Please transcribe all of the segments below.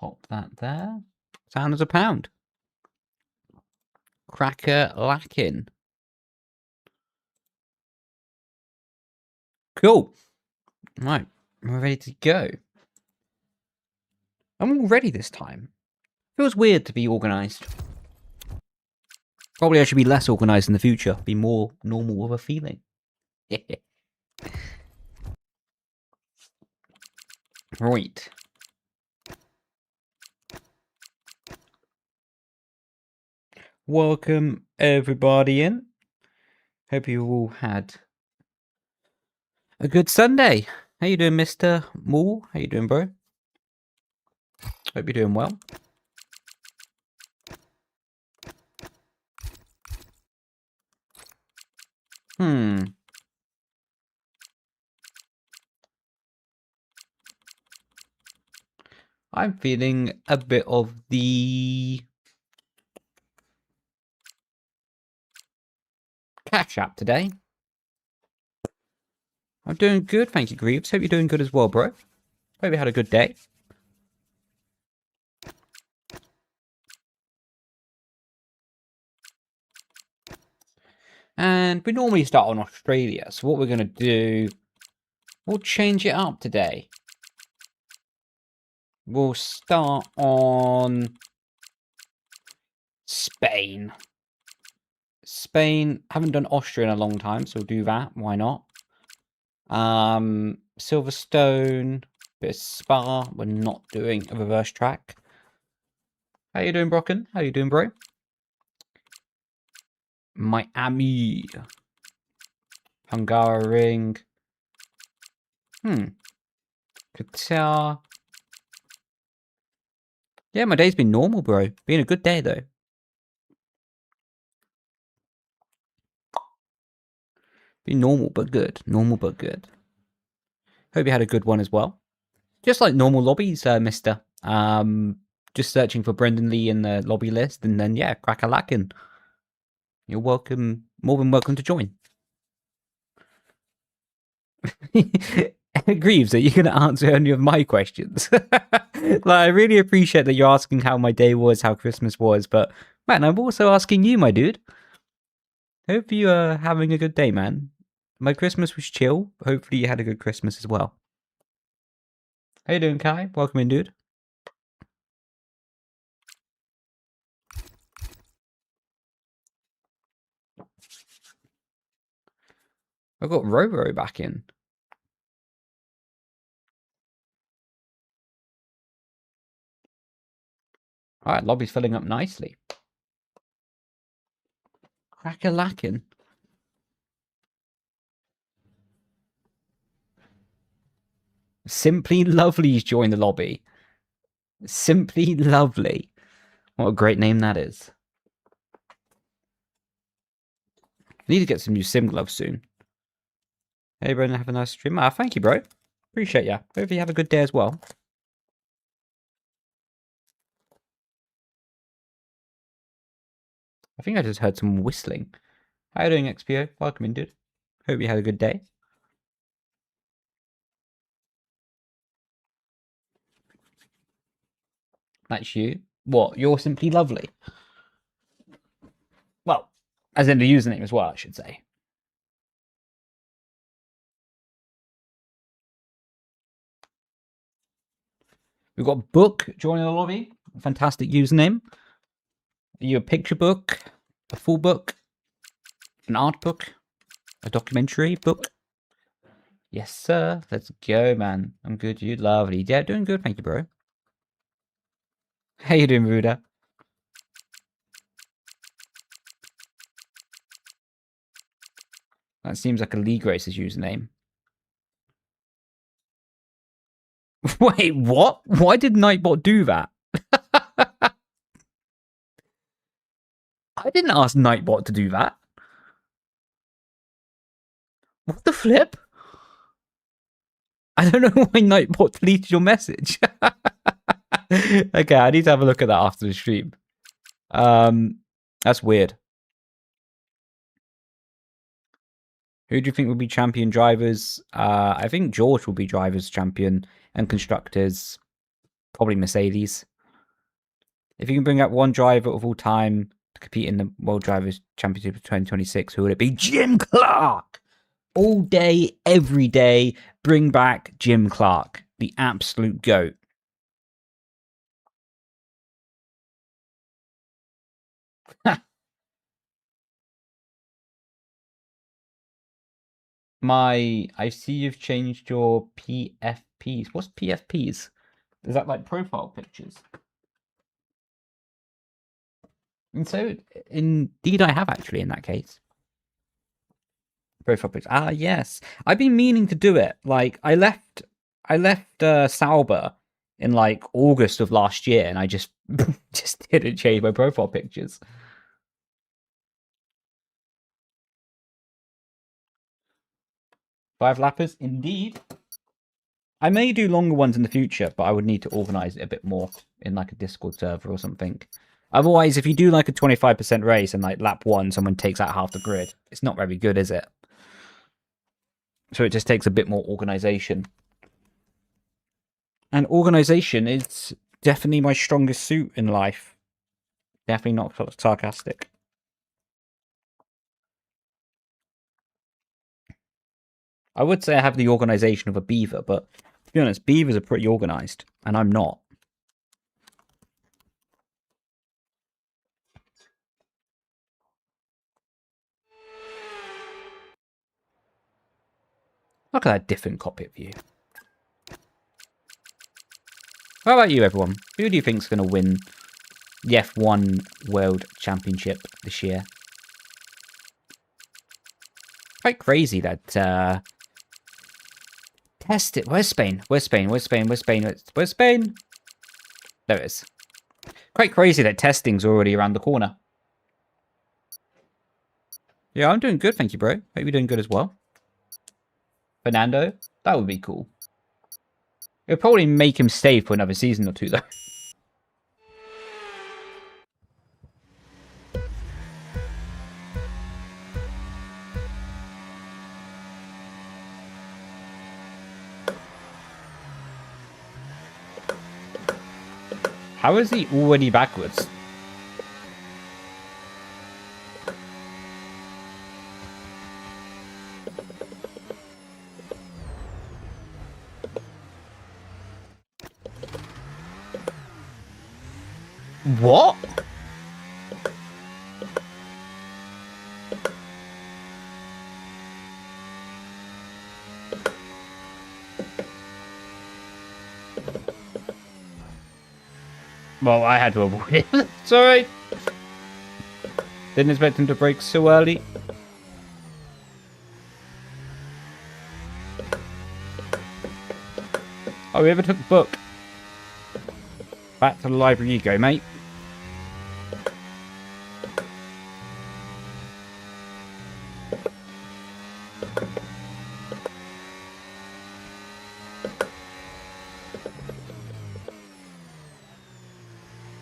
Pop that there. Sound as a pound. Cracker lacking. Cool. Right, we're ready to go. I'm all ready this time. Feels weird to be organised. Probably I should be less organised in the future. Be more normal of a feeling. Right. Welcome everybody in. Hope you all had a good Sunday. How you doing, Mr. Moore? How you doing, bro? Hope you're doing well. I'm feeling a bit of the Cash App today. I'm doing good, thank you, Greaves. Hope you're doing good as well, bro. Hope you had a good day. And we normally start on Australia, so what we're going to do, we'll change it up today. We'll start on Spain. Spain, haven't done Austria in a long time, so we'll do that. Why not? Silverstone, bit of Spa. We're not doing a reverse track. How you doing, Brocken? How you doing, bro? Miami. Hungaroring. Qatar. Yeah, my day's been normal, bro. Been a good day, though. Been normal, but good. Normal, but good. Hope you had a good one as well. Just like normal lobbies, mister. Just searching for Brendan Lee in the lobby list, and then, yeah, crack-a-lackin'. You're welcome, more than welcome to join. Greaves, are you going to answer any of my questions? Like, I really appreciate that you're asking how my day was, how Christmas was, but man, I'm also asking you, my dude. Hope you are having a good day, man. My Christmas was chill. Hopefully you had a good Christmas as well. How you doing, Kai? Welcome in, dude. I've got Roro back in. Alright, lobby's filling up nicely. Crack-a-lackin'. Simply Lovely's joined the lobby. Simply Lovely. What a great name that is. Need to get some new sim gloves soon. Hey, Brendan, have a nice stream. Thank you, bro. Appreciate ya. Hope you have a good day as well. I think I just heard some whistling. How you doing, XPO? Welcome in, dude. Hope you had a good day. That's you. What? You're Simply Lovely? Well, as in the username as well, I should say. We've got Book joining the lobby. Fantastic username. Are you a picture book? A full book? An art book? A documentary book? Yes, sir. Let's go, man. I'm good. You lovely. Yeah, doing good. Thank you, bro. How you doing, Ruda? That seems like a League Racer's username. Wait, what? Why did Nightbot do that? I didn't ask Nightbot to do that. What the flip? I don't know why Nightbot deleted your message. Okay, I need to have a look at that after the stream. That's weird. Who do you think will be champion drivers? I think George will be drivers champion and constructors. Probably Mercedes. If you can bring up one driver of all time to compete in the World Drivers' Championship of 2026, who would it be? Jim Clark! All day, every day, bring back Jim Clark, the absolute GOAT. I see you've changed your PFPs. What's PFPs? Is that like profile pictures? And so, indeed, I have actually in that case. Profile pictures. Ah, yes. I've been meaning to do it. Like, I left Sauber in like August of last year, and I just didn't change my profile pictures. Five lappers, indeed. I may do longer ones in the future, but I would need to organize it a bit more in like a Discord server or something. Otherwise, if you do like a 25% race and like lap one, someone takes out half the grid, it's not very good, is it? So it just takes a bit more organization. And organization is definitely my strongest suit in life. Definitely not sarcastic. I would say I have the organization of a beaver, but to be honest, beavers are pretty organized, and I'm not. Look at that different cockpit view. How about you, everyone? Who do you think's going to win the F1 World Championship this year? Quite crazy that test it. Where's Spain? Where's Spain? Where's Spain? Where's Spain? Where's Spain? There it is. Quite crazy that testing's already around the corner. Yeah, I'm doing good, thank you, bro. Hope you're doing good as well. Fernando? That would be cool. It would probably make him stay for another season or two, though. How is he already backwards? What? Well, I had to avoid it. Sorry. Didn't expect him to break so early. Oh, we ever took the book. Back to the library you go, mate.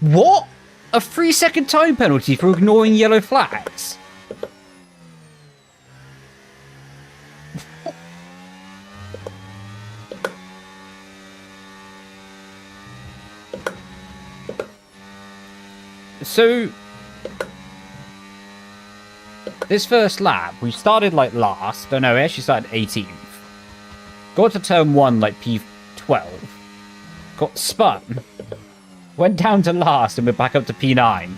What? A 3-second time penalty for ignoring yellow flags? So, this first lap, we started like last. Oh no, we actually started 18th. Got to turn 1 like P12. Got spun. Went down to last and we're back up to P9.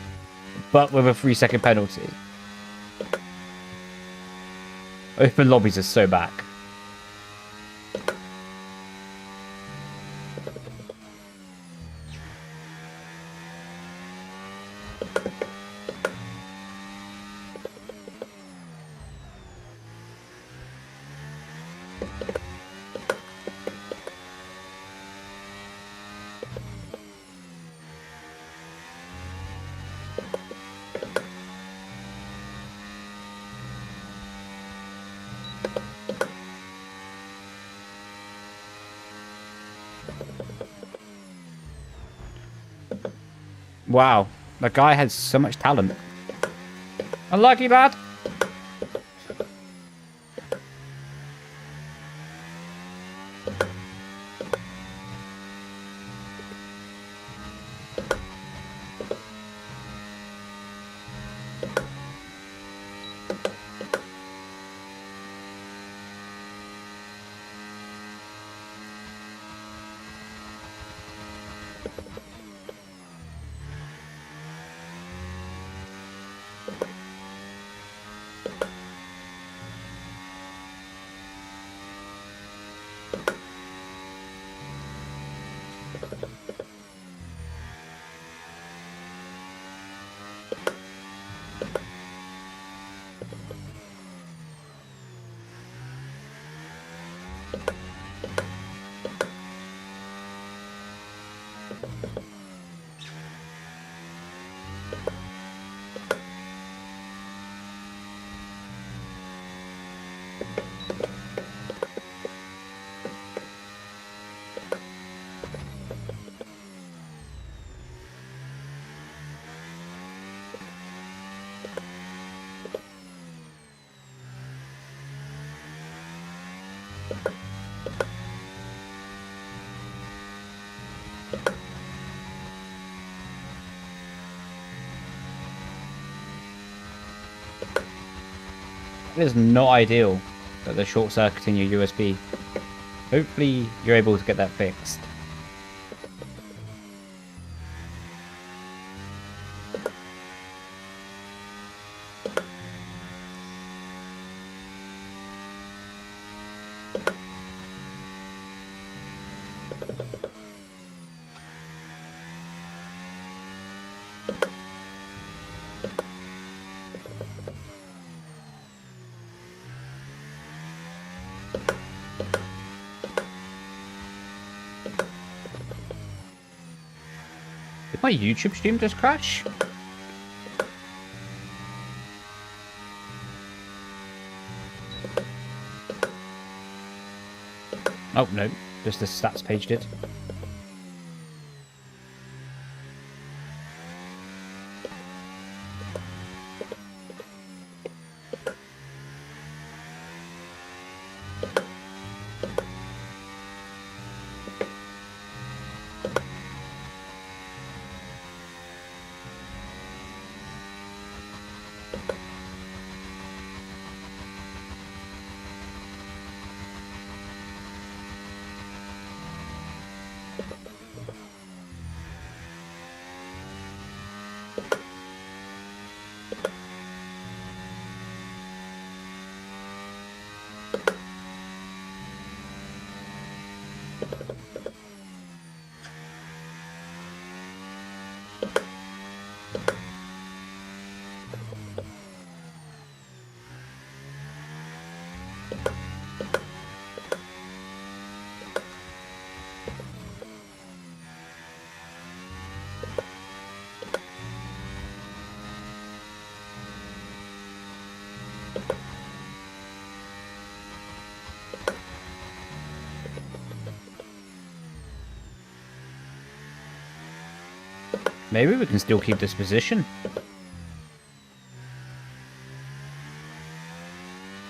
But with a 3-second penalty. Open lobbies are so back. Wow, that guy has so much talent. Unlucky, lad. It is not ideal that they're short-circuiting your USB. Hopefully you're able to get that fixed. Did my YouTube stream just crash? Oh, no. Just the stats page did. Maybe we can still keep this position.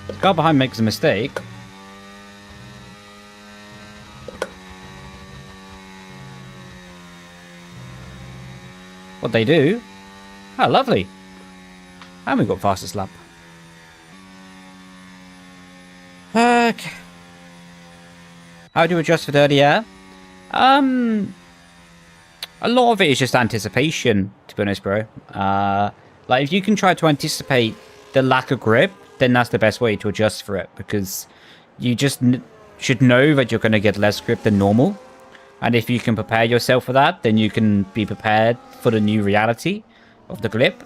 The car behind makes a mistake. What they do? Oh, lovely. And we got fastest lap. Okay. How do you adjust for dirty air? A lot of it is just anticipation, to be honest, bro. Like, if you can try to anticipate the lack of grip, then that's the best way to adjust for it, because you just should know that you're going to get less grip than normal. And if you can prepare yourself for that, then you can be prepared for the new reality of the grip.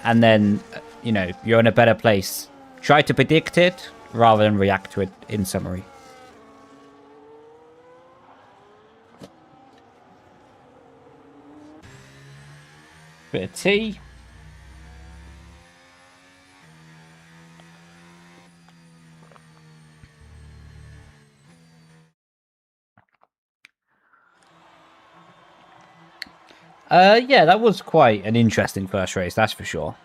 And then, you know, you're in a better place. Try to predict it rather than react to it, in summary. Bit of tea. Yeah, that was quite an interesting first race, that's for sure.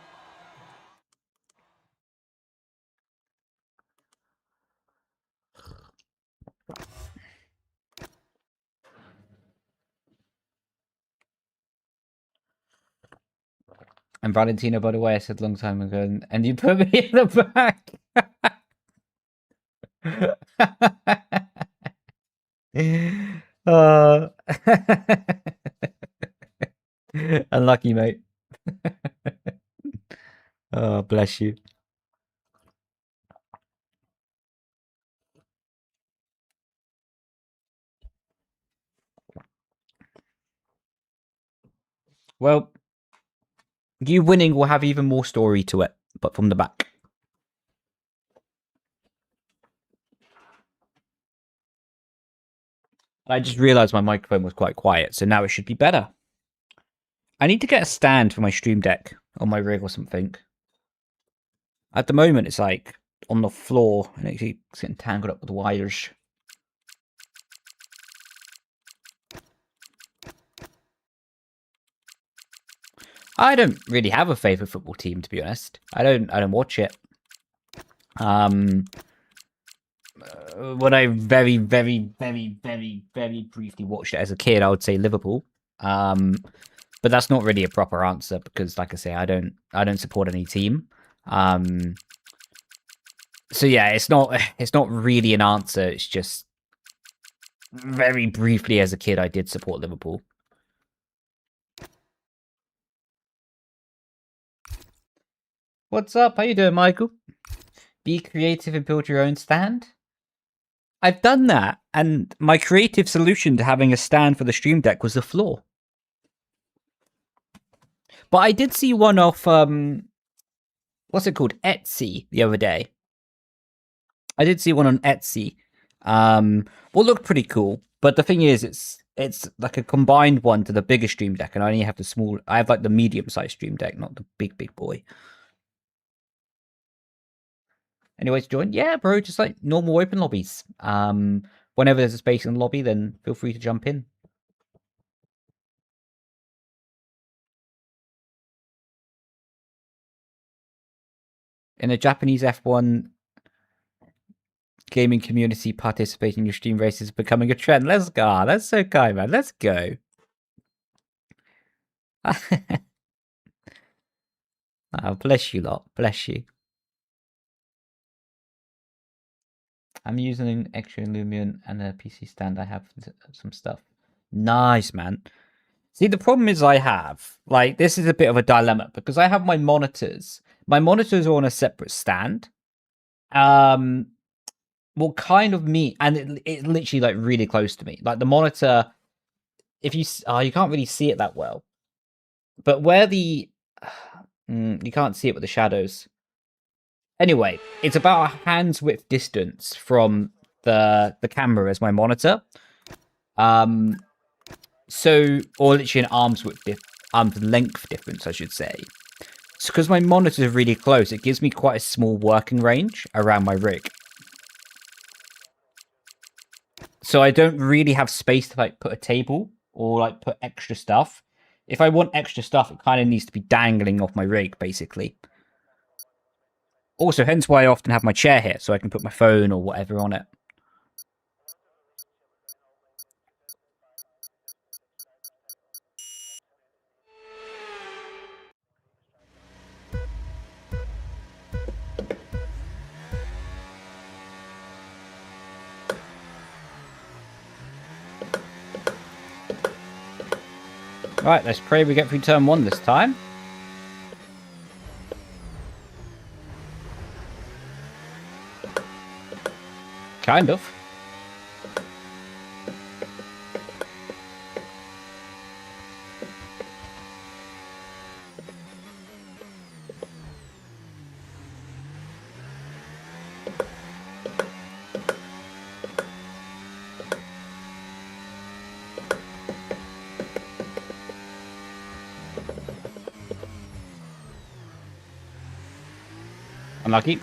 And Valentina, by the way, I said a long time ago, and you put me in the back. Unlucky, mate. Oh, bless you. Well, you winning will have even more story to it, but from the back. I just realized my microphone was quite quiet, so now it should be better. I need to get a stand for my Stream Deck on my rig or something. At the moment, it's like on the floor and it's getting tangled up with wires. I don't really have a favorite football team, to be honest. I don't watch it. When I very, very, very, very, very briefly watched it as a kid, I would say Liverpool. But that's not really a proper answer because, like I say, I don't support any team. So yeah, it's not really an answer. It's just very briefly as a kid, I did support Liverpool. What's up? How you doing, Michael? Be creative and build your own stand. I've done that, and my creative solution to having a stand for the Stream Deck was the floor. But I did see one off, what's it called? Etsy the other day. I did see one on Etsy. Well, looked pretty cool. But the thing is, it's like a combined one to the bigger Stream Deck, and I only have the small. I have like the medium-sized Stream Deck, not the big boy. Anyways, join. Yeah, bro, just like normal open lobbies. Whenever there's a space in the lobby, then feel free to jump in. In a Japanese F1 gaming community, participating in your stream races is becoming a trend. Let's go. That's so kind, man. Let's go. Oh, bless you lot. Bless you. I'm using an extra Lumion and a PC stand. I have some stuff. Nice, man. See, the problem is I have, like, this is a bit of a dilemma because I have my monitors. My monitors are on a separate stand. Well, kind of me, and it's literally, like, really close to me. Like, the monitor, if you, you can't really see it that well. But where the, you can't see it with the shadows. Anyway, it's about a hand's width distance from the camera as my monitor. So, or literally an arm's length difference, I should say. So, because my monitors are really close, it gives me quite a small working range around my rig. So I don't really have space to like put a table or like put extra stuff. If I want extra stuff, it kind of needs to be dangling off my rig, basically. Also, hence why I often have my chair here, so I can put my phone or whatever on it. Right, let's pray we get through turn 1 this time. Kind of. Unlucky.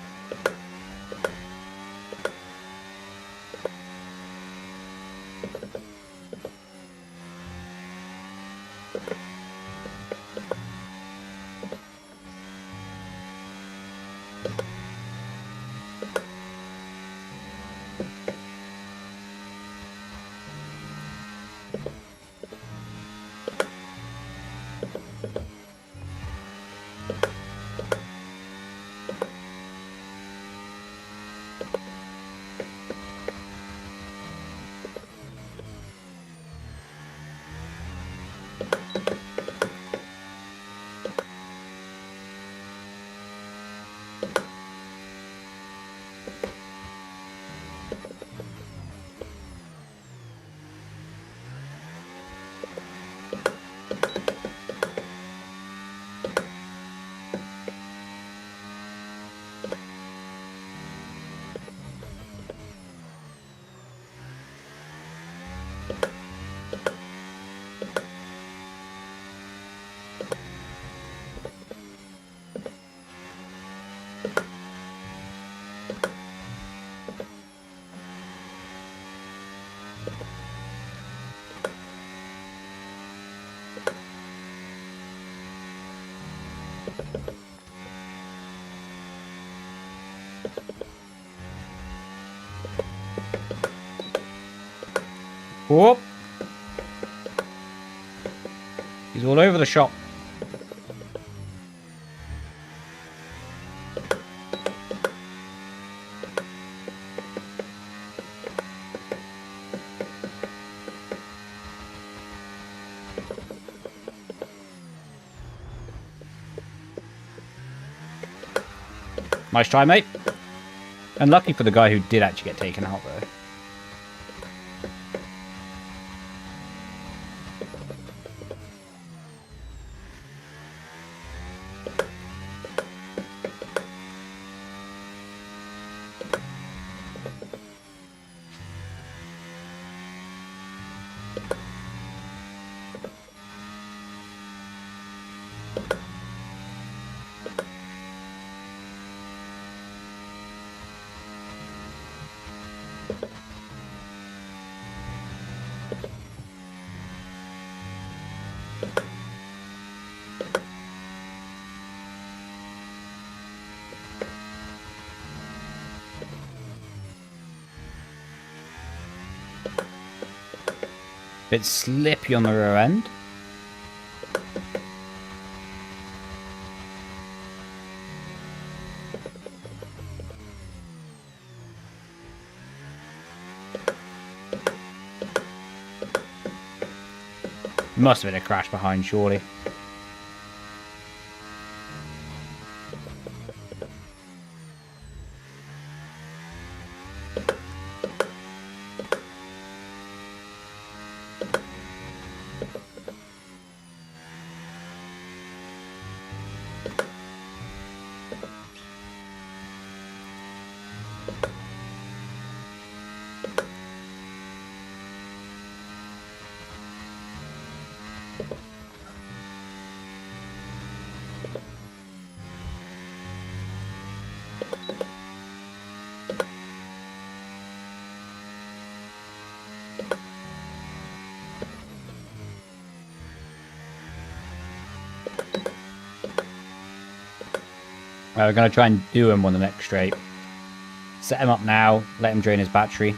Whoop. He's all over the shop. Nice try, mate. And lucky for the guy who did actually get taken out, though. Bit slippy on the rear end. Must have been a crash behind, surely. Right, we're going to try and do him on the next straight. Set him up now, let him drain his battery.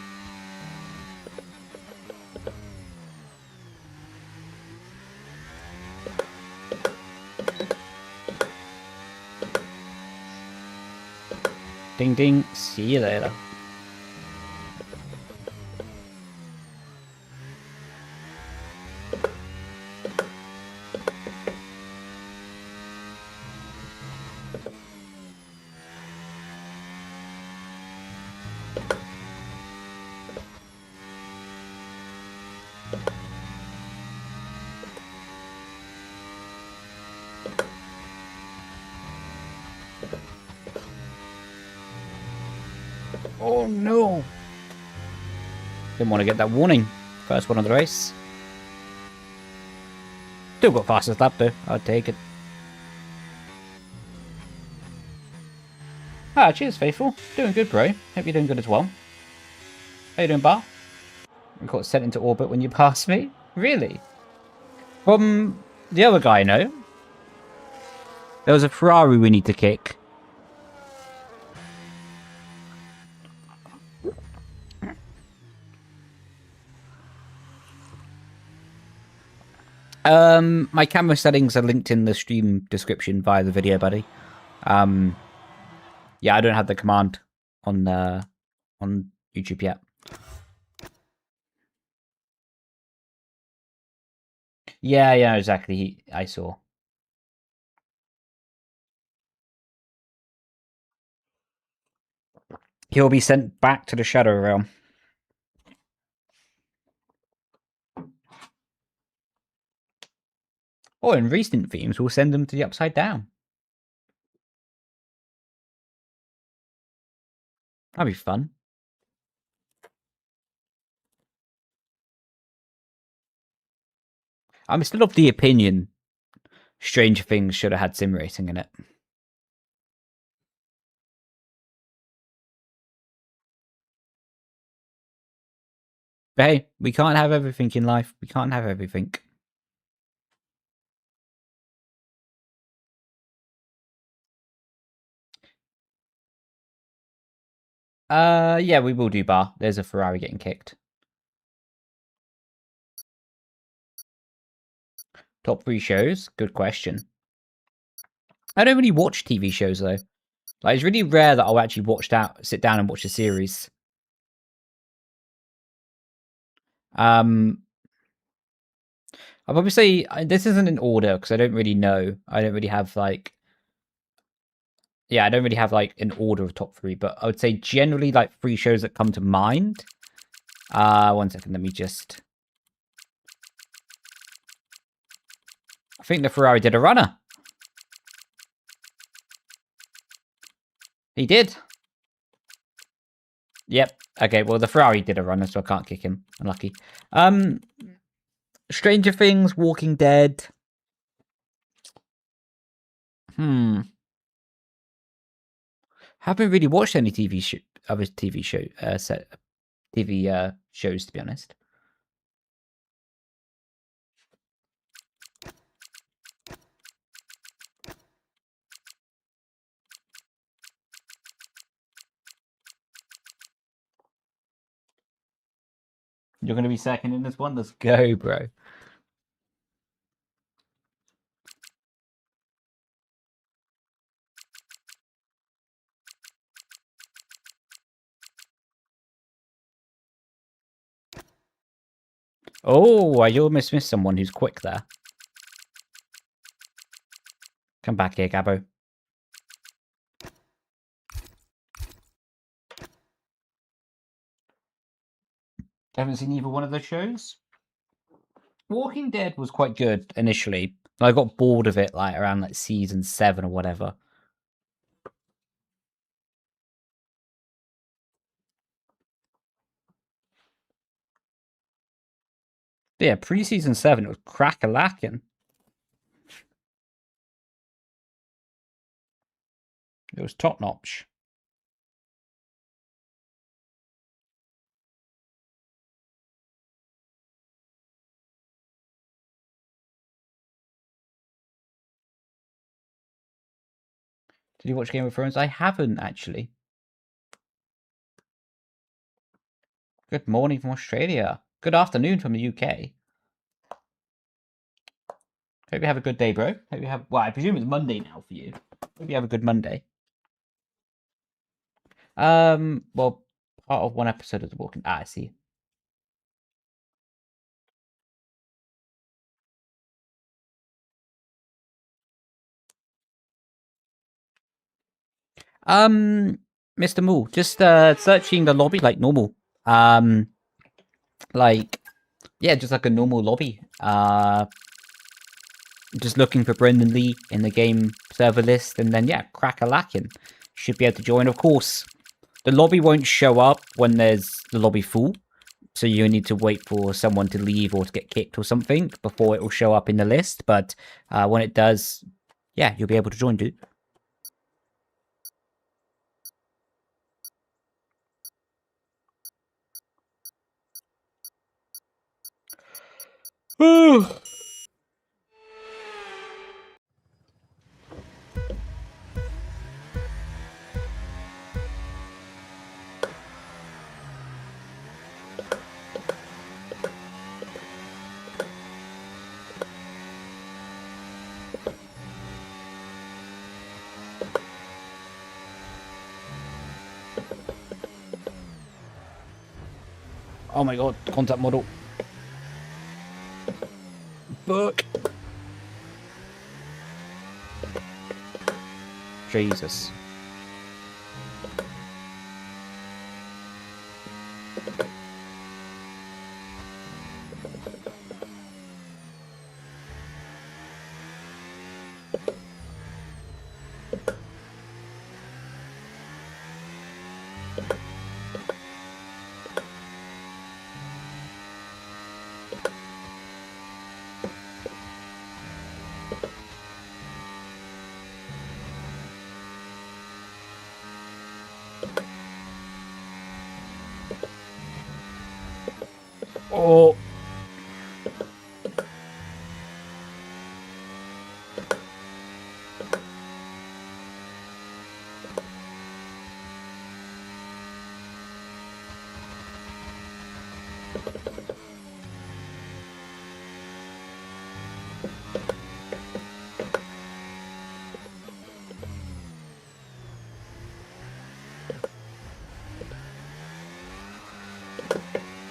Ding ding, see you later. Oh no! Didn't want to get that warning. First one of the race. Still got fastest lap though. I'll take it. Ah, cheers, Faithful. Doing good, bro. Hope you're doing good as well. How you doing, Bar? I got sent into orbit when you passed me. Really? From the other guy, no? There was a Ferrari we need to kick. My camera settings are linked in the stream description via the video, buddy. Yeah, I don't have the command on YouTube yet. Yeah, exactly. I saw. He'll be sent back to the Shadow Realm. Or in recent themes, we'll send them to the Upside Down. That'd be fun. I'm still of the opinion Stranger Things should have had sim racing in it. But hey, we can't have everything in life. We can't have everything. Yeah, we will do bar. There's a Ferrari getting kicked. Top 3 shows? Good question. I don't really watch TV shows though. Like, it's really rare that I'll actually sit down and watch a series. I'll probably say this isn't in order because I don't really know. I don't really have like, yeah, I don't really have like an order of top 3, but I would say generally like 3 shows that come to mind. 1 second, let me just. I think the Ferrari did a runner. He did. Yep. Okay, well, the Ferrari did a runner, so I can't kick him. Unlucky. Stranger Things, Walking Dead. Haven't really watched any other TV shows, to be honest. You're going to be second in this one? Let's go, bro. Oh, I almost missed someone who's quick there. Come back here, Gabbo. Haven't seen either one of those shows. Walking Dead was quite good initially. I got bored of it like around like season 7 or whatever. But yeah, pre-season 7 it was crack-a-lacking. It was top-notch. Did you watch Game of Thrones? I haven't, actually. Good morning from Australia. Good afternoon from the UK. Hope you have a good day, bro. Hope you have... Well, I presume it's Monday now for you. Hope you have a good Monday. Well, part of one episode of The Walking... I see. Mr. Mool, just searching the lobby like normal. Like, yeah, just like a normal lobby. Just looking for Brendan Lee in the game server list, and then, yeah, crack-a-lacking. Should be able to join. Of course, the lobby won't show up when there's the lobby full, so you need to wait for someone to leave or to get kicked or something before it will show up in the list, but when it does, yeah, you'll be able to join, dude. Oh my god, contact model. Book. Jesus. Oh.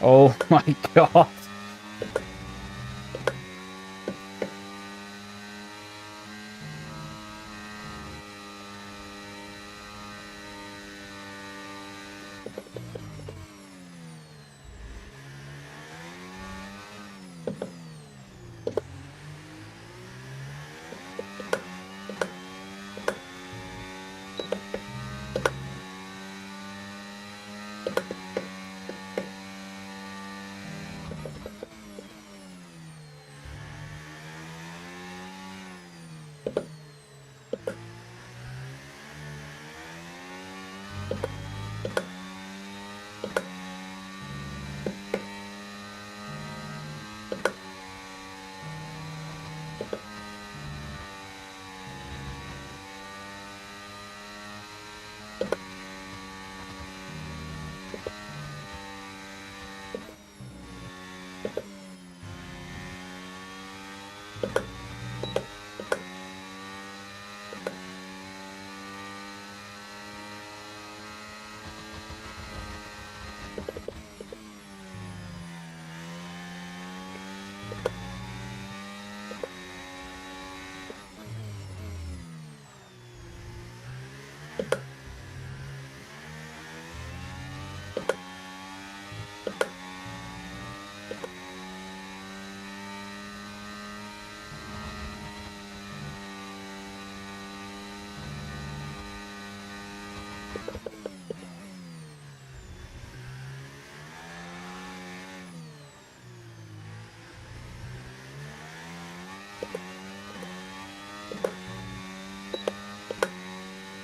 Oh my god.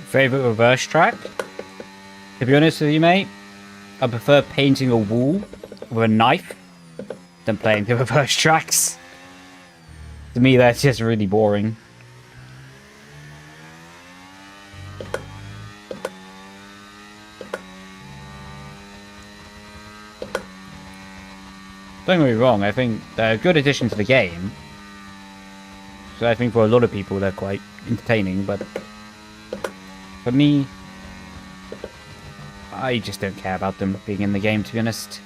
Favorite reverse track? To be honest with you, mate, I prefer painting a wall with a knife than playing the reverse tracks. To me, that's just really boring. Don't get me wrong, I think they're a good addition to the game. So I think for a lot of people they're quite entertaining, but for me, I just don't care about them being in the game, to be honest.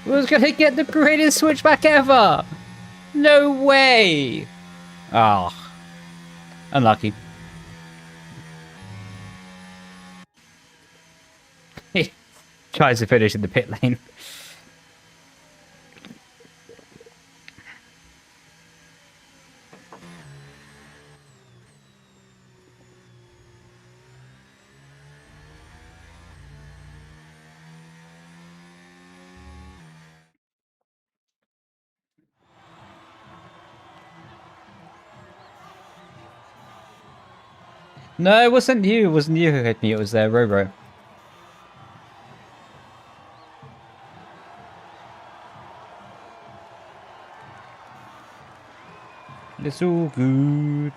Who's gonna get the greatest switchback ever? No way! Oh. Unlucky. He tries to finish in the pit lane. No, it wasn't you. It wasn't you who hit me. It was Roro. It's all good.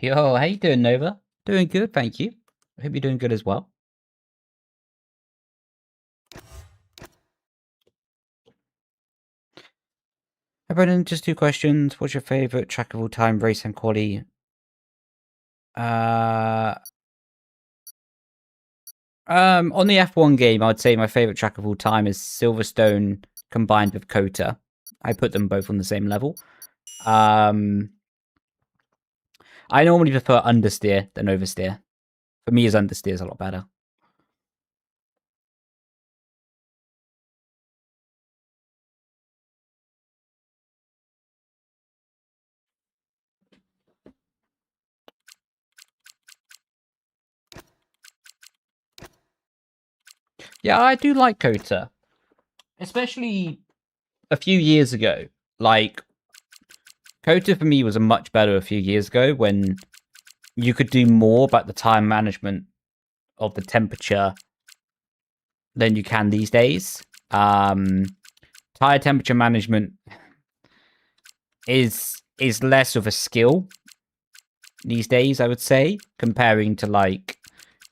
Yo, how you doing, Nova? Doing good, thank you. I hope you're doing good as well. Hey, Brendan, just 2 questions. What's your favourite track of all time, race and quali? On the F1 game, I'd say my favourite track of all time is Silverstone combined with Kota. I put them both on the same level. I normally prefer understeer than oversteer. For me, as understeer is a lot better. Yeah, I do like Kota. Especially a few years ago. Like, Kota for me was a much better a few years ago when you could do more about the time management of the temperature than you can these days. Tire temperature management is less of a skill these days, I would say, comparing to like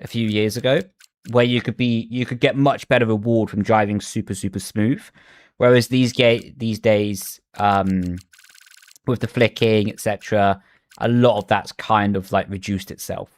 a few years ago, where you could get much better reward from driving super smooth. Whereas these days, with the flicking, etc., a lot of that's kind of like reduced itself.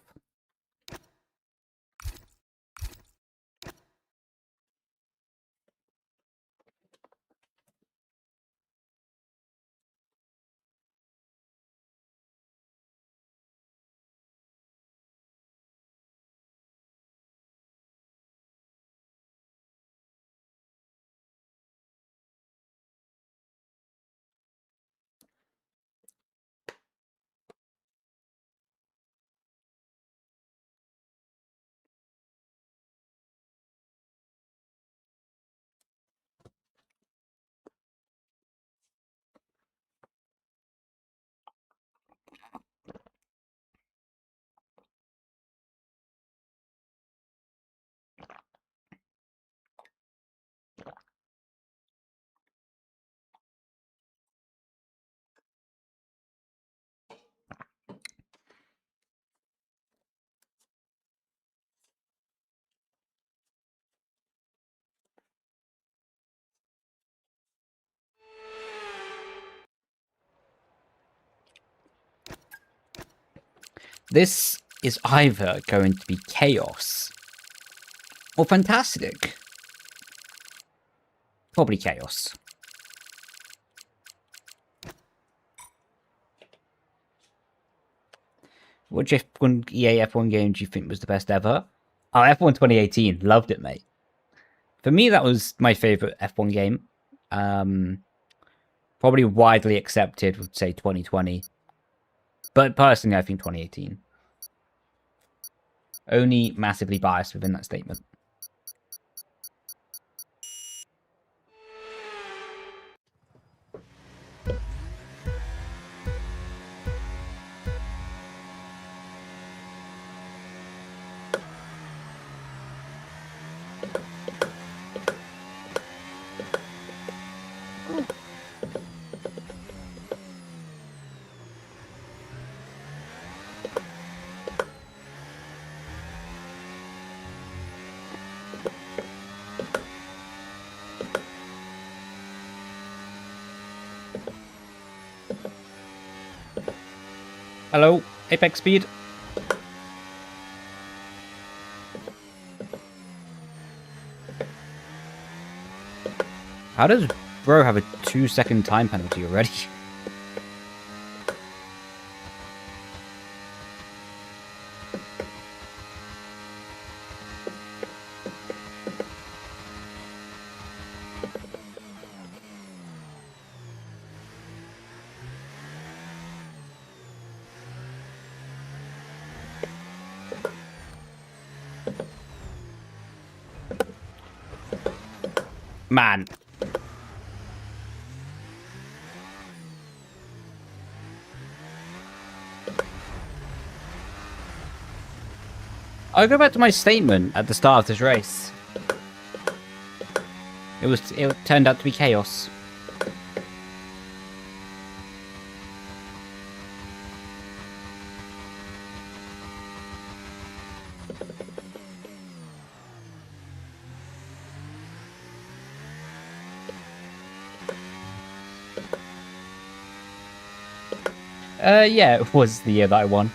This is either going to be chaos or fantastic. Probably chaos. Which F1 EA F1 game do you think was the best ever? Oh, F1 2018. Loved it, mate. For me, that was my favorite F1 game. Probably widely accepted, would say 2020. But personally, I think 2018. Only massively biased within that statement. Hello, apex speed. How does bro have a 2-second time penalty already? Man. I'll go back to my statement at the start of this race. It turned out to be chaos. Yeah, it was the year that I won.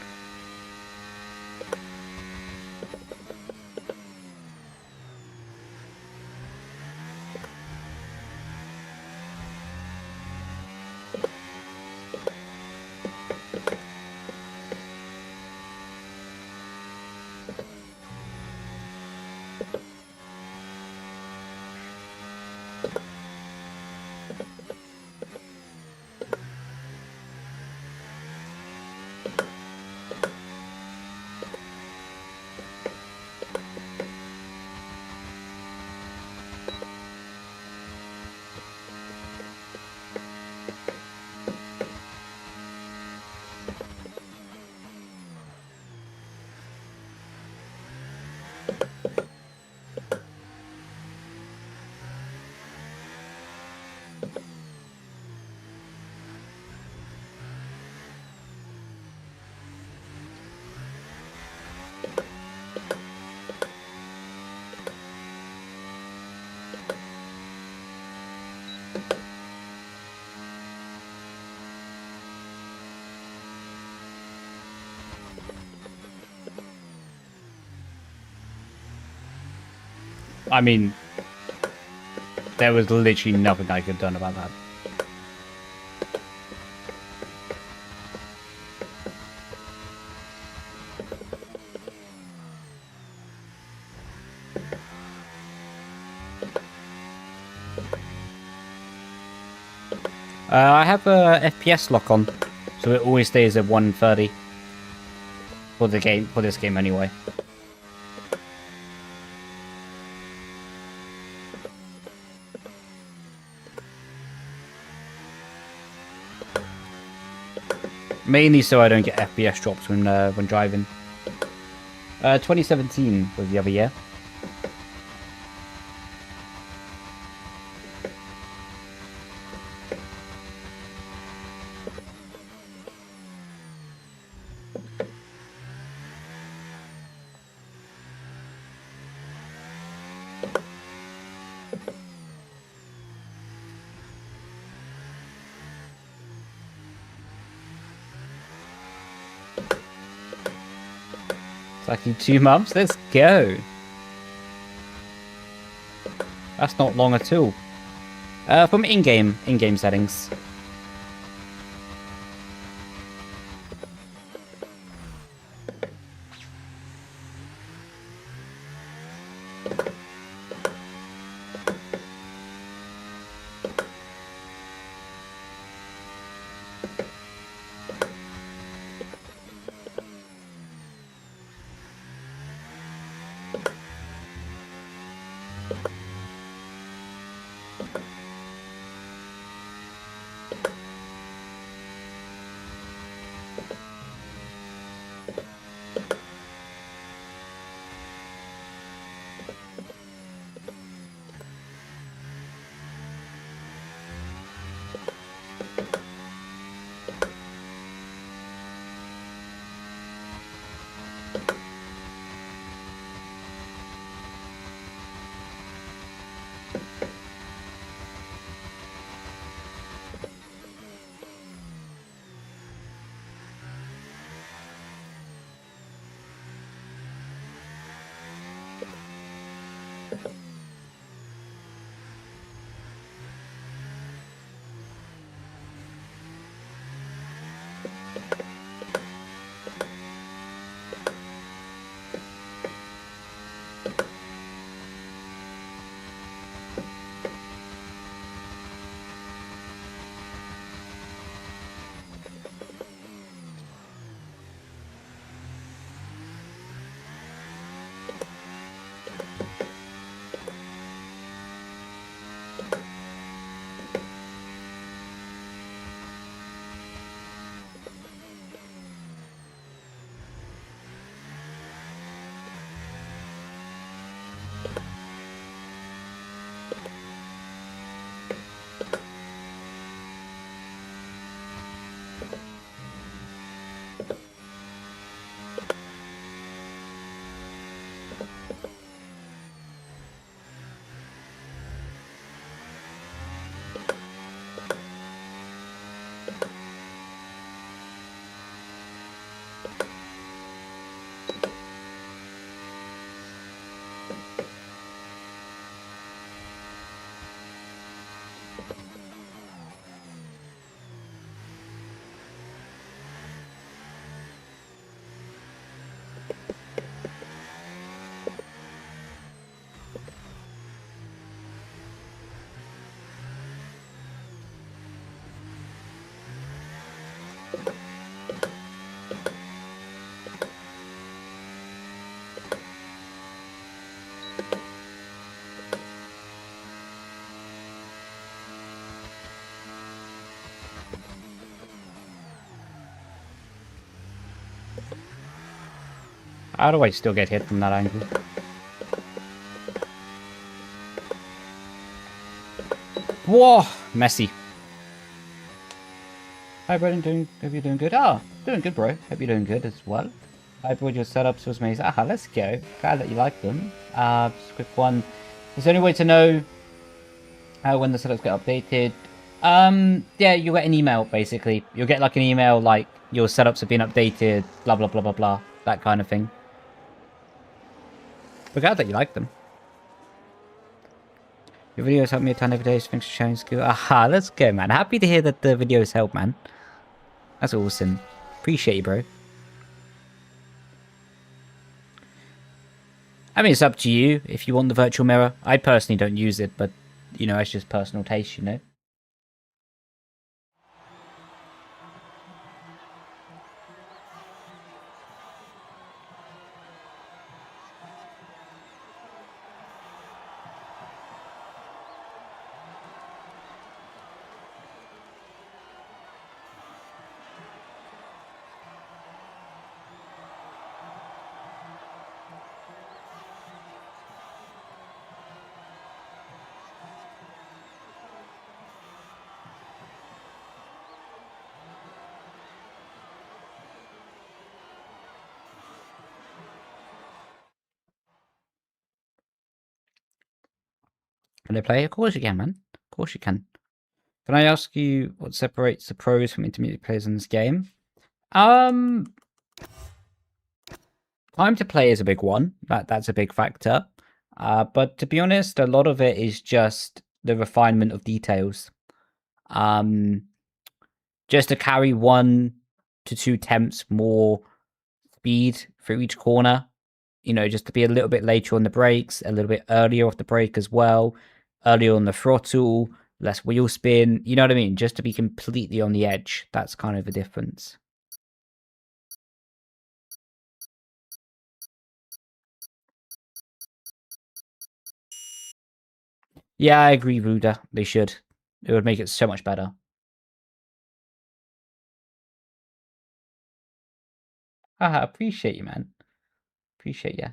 I mean, there was literally nothing I could have done about that. I have a FPS lock on, so it always stays at 130 for the game, for this game anyway. Mainly so I don't get FPS drops when driving. 2017 was the other year. Exactly 2 months. Let's go. That's not long at all. From in-game settings. How do I still get hit from that angle? Whoa! Messy. Hi, Brendan. Hope you're doing good. Oh, doing good, bro. Hope you're doing good as well. I brought your setups was amazing. Aha, let's go. Glad that you like them. Just a quick one. Is there any way to know when the setups get updated? Yeah, you get an email, basically. You'll get like an email like your setups have been updated, blah, blah, blah, blah, blah. That kind of thing. But glad that you like them. Your videos help me a ton every day, so thanks for sharing skill. Aha, let's go, man. Happy to hear that the videos help, man. That's awesome. Appreciate you, bro. I mean, it's up to you if you want the virtual mirror. I personally don't use it, but, you know, it's just personal taste, you know? Can I play? Of course you can, man. Of course you can. Can I ask you what separates the pros from intermediate players in this game? Time to play is a big one. That's a big factor. But to be honest, a lot of it is just the refinement of details. Just to carry 1 to 2 tenths more speed through each corner. You know, just to be a little bit later on the brakes, a little bit earlier off the brake as well, earlier on the throttle, less wheel spin. You know what I mean? Just to be completely on the edge. That's kind of the difference. Yeah, I agree, Ruda. They should. It would make it so much better. Haha, appreciate you, man. Appreciate you.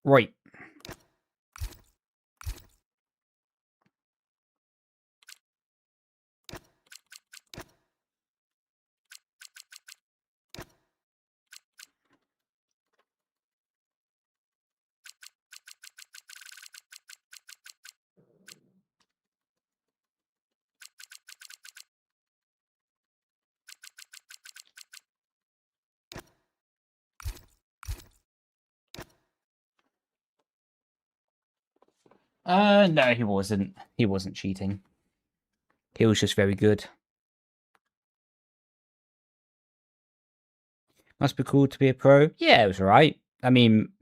Right. No, he wasn't. He wasn't cheating. He was just very good. Must be cool to be a pro. Yeah, it was alright. I mean,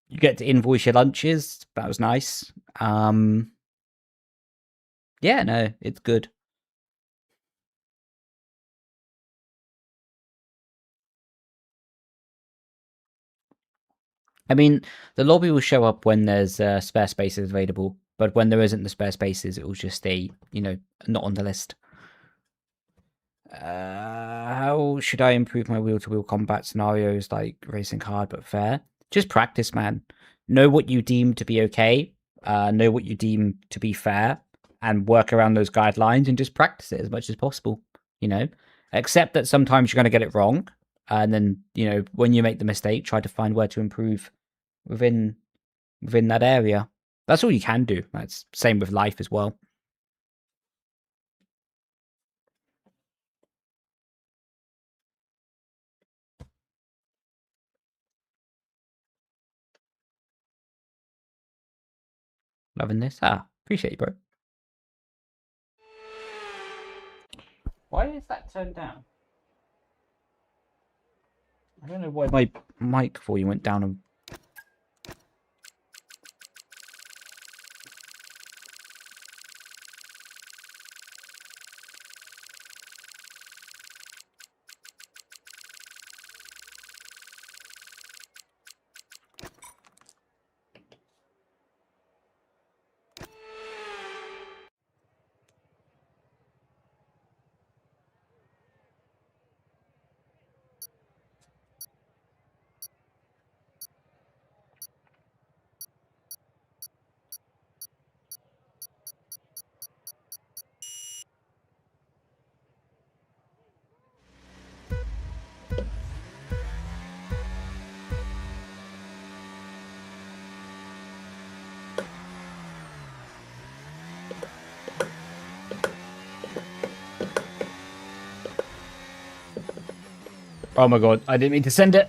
you get to invoice your lunches. That was nice. Yeah, no, it's good. I mean, the lobby will show up when there's spare spaces available, but when there isn't the spare spaces, it will just stay, you know, not on the list. How should I improve my wheel-to-wheel combat scenarios like racing hard but fair? Just practice, man. Know what you deem to be okay, know what you deem to be fair, and work around those guidelines and just practice it as much as possible, you know? Accept that sometimes you're going to get it wrong, and then, you know, when you make the mistake, try to find where to improve within that area. That's all you can do. That's same with life as well. Loving this. Appreciate you, bro. Why is that turned down? I don't know why my mic volume went down. Oh my god, I didn't mean to send it.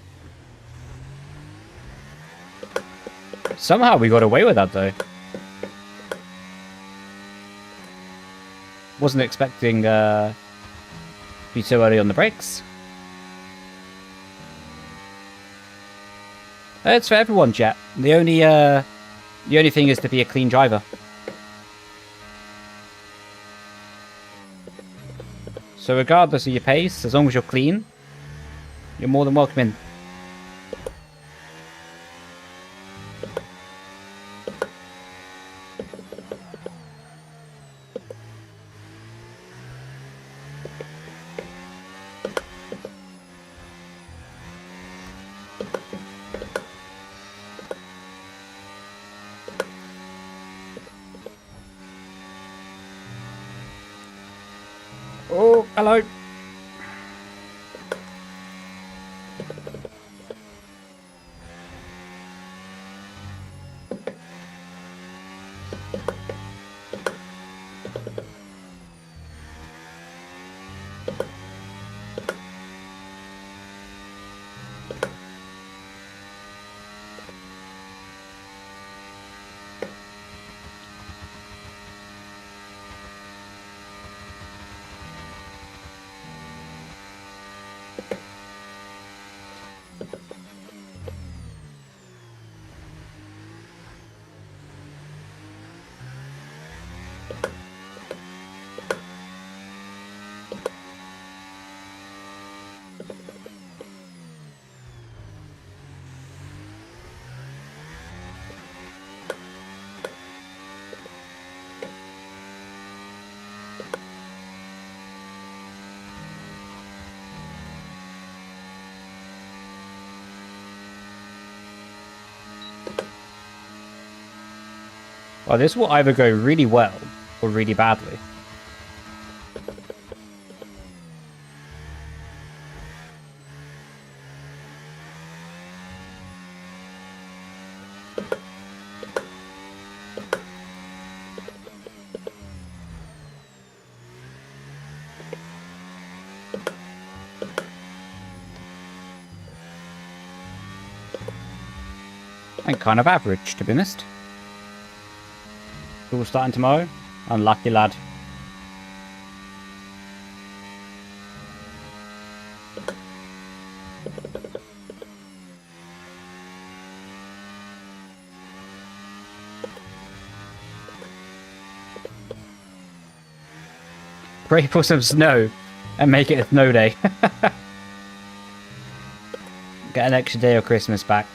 Somehow we got away with that, though. Wasn't expecting to be so early on the brakes. It's for everyone, chat. The only thing is to be a clean driver. So regardless of your pace, as long as you're clean, you're more than welcome in. Oh, hello. Well, this will either go really well or really badly. And kind of average, to be honest. School starting tomorrow? Unlucky lad. Pray for some snow and make it a snow day. Get an extra day of Christmas back.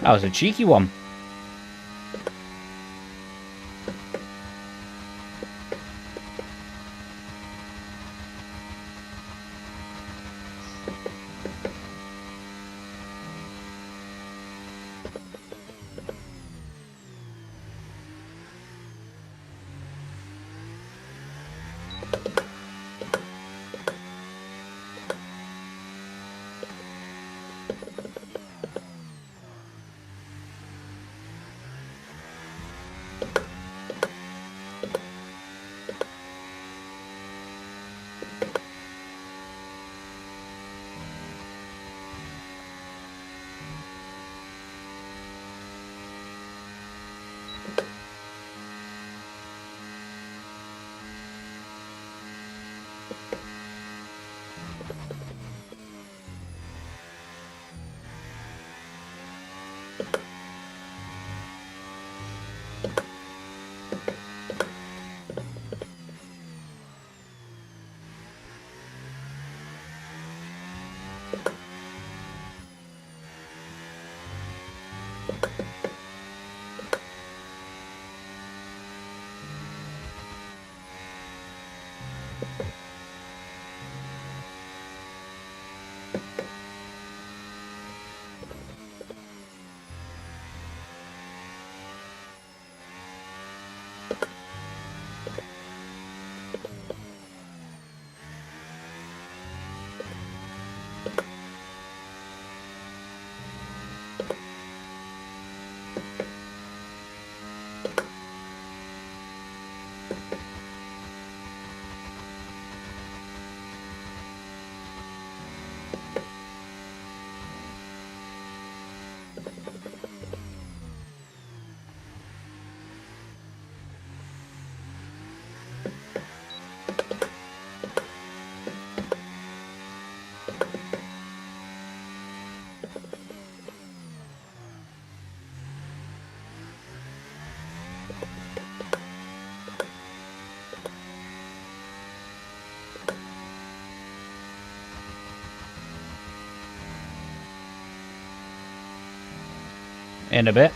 That was a cheeky one. in a bit.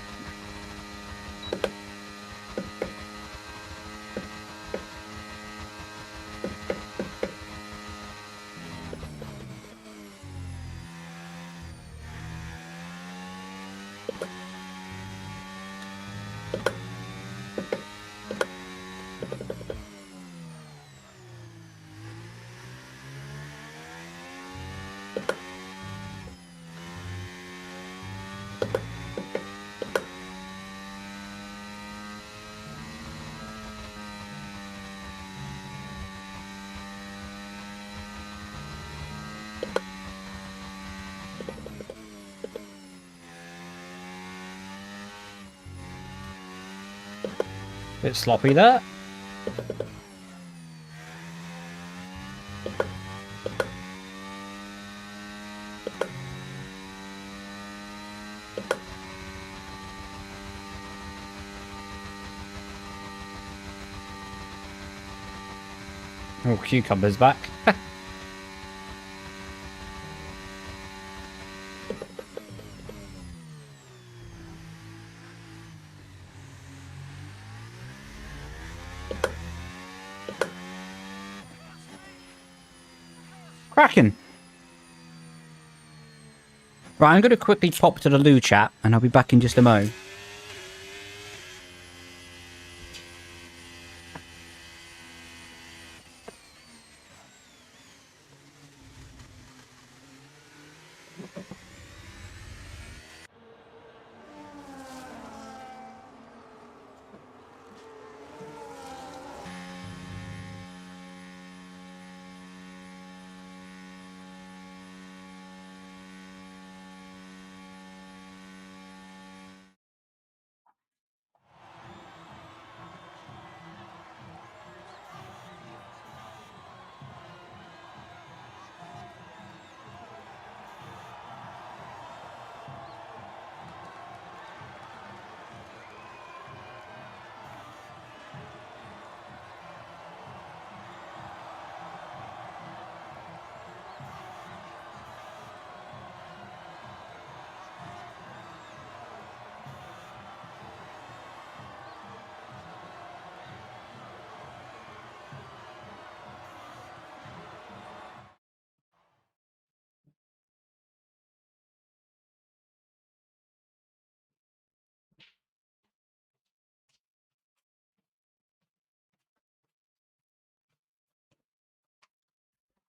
Bit sloppy there. Oh, cucumber's back. Cracking. Right, I'm going to quickly pop to the loo chat, and I'll be back in just a mo.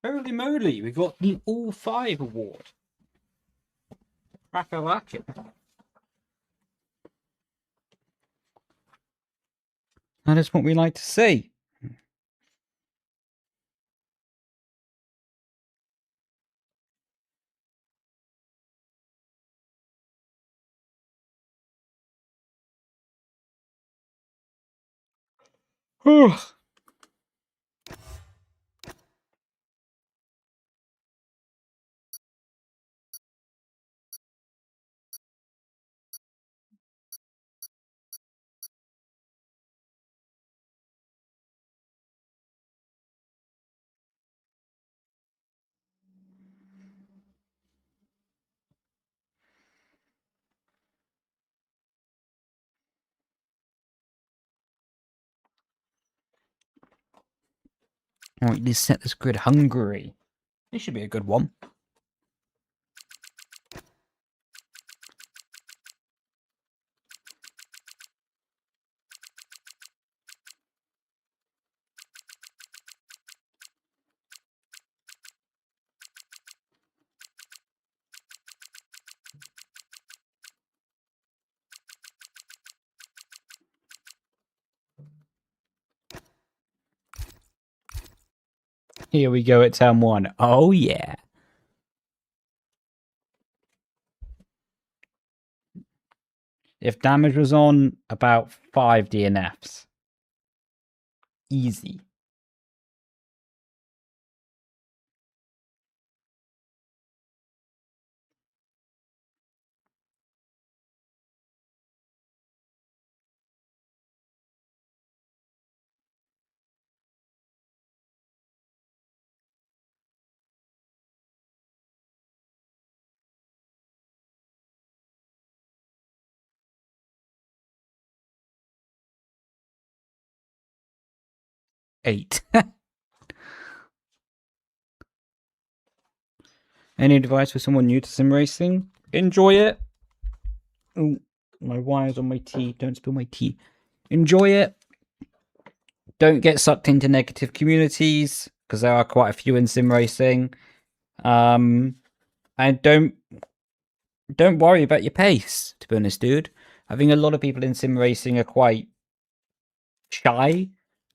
Holy moly, we got the All 5 award. Crack-a-lack. That is what we like to see. Alright, let's set this grid hungry. This should be a good one. Here we go at turn 1. Oh yeah. If damage was on, about 5 DNFs. Easy. 8. Any advice for someone new to sim racing? Enjoy it. Oh, my wire's on my tea. Don't spill my tea. Enjoy it. Don't get sucked into negative communities, because there are quite a few in sim racing. And don't worry about your pace, to be honest, dude. I think a lot of people in sim racing are quite shy,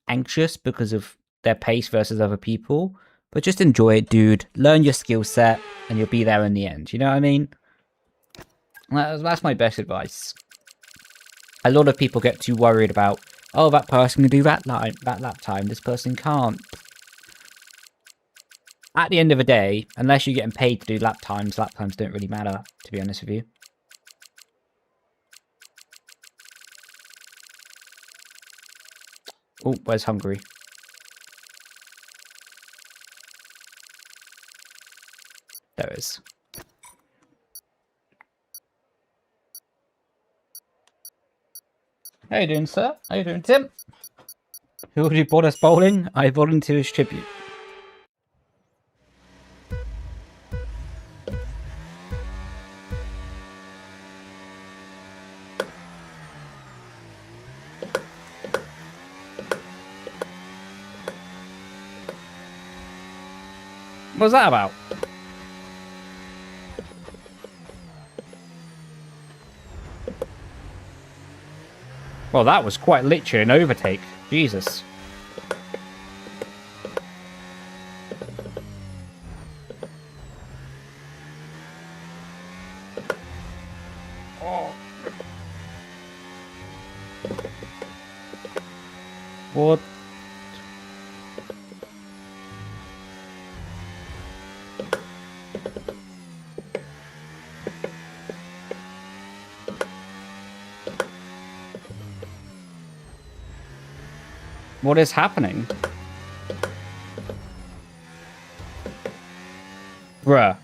anxious because of their pace versus other people. But just enjoy it, dude. Learn your skill set, and you'll be there in the end. You know what I mean? That's my best advice. A lot of people get too worried about, oh, that person can do that lap time. This person can't. At the end of the day, unless you're getting paid to do lap times don't really matter, to be honest with you. Oh, where's Hungary? There it is. How you doing, sir? How you doing, Tim? Who already bought us bowling? I volunteer as tribute. What was that about? Well, that was quite literally an overtake. Jesus. Oh. What? What is happening? Bruh.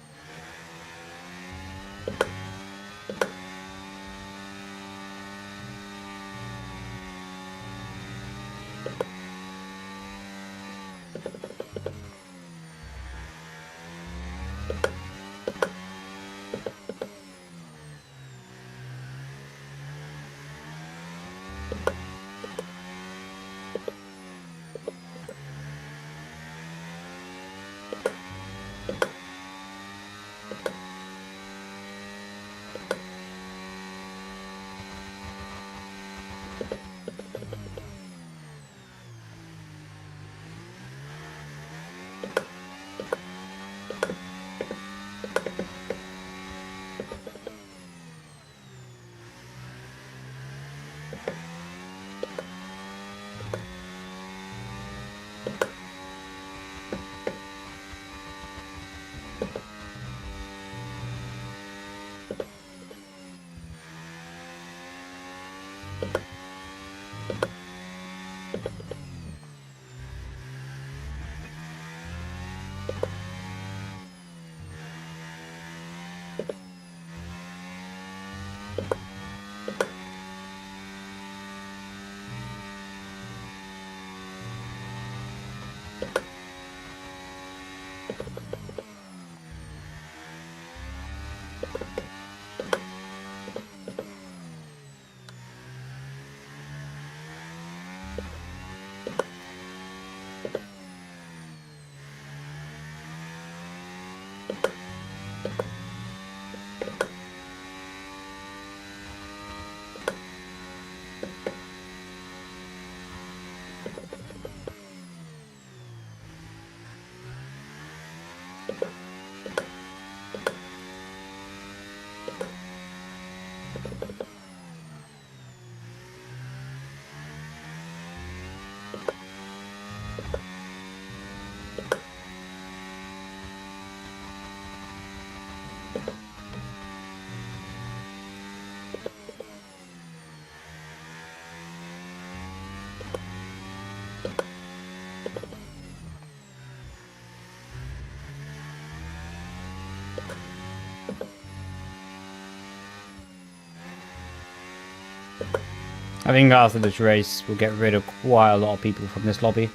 I think after this race, we'll get rid of quite a lot of people from this lobby.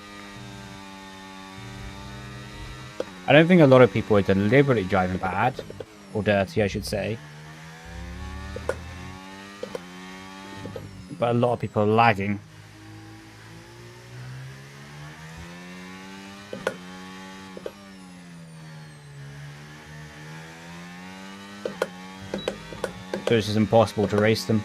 I don't think a lot of people are deliberately driving bad, or dirty, I should say. But a lot of people are lagging. So it's just impossible to race them.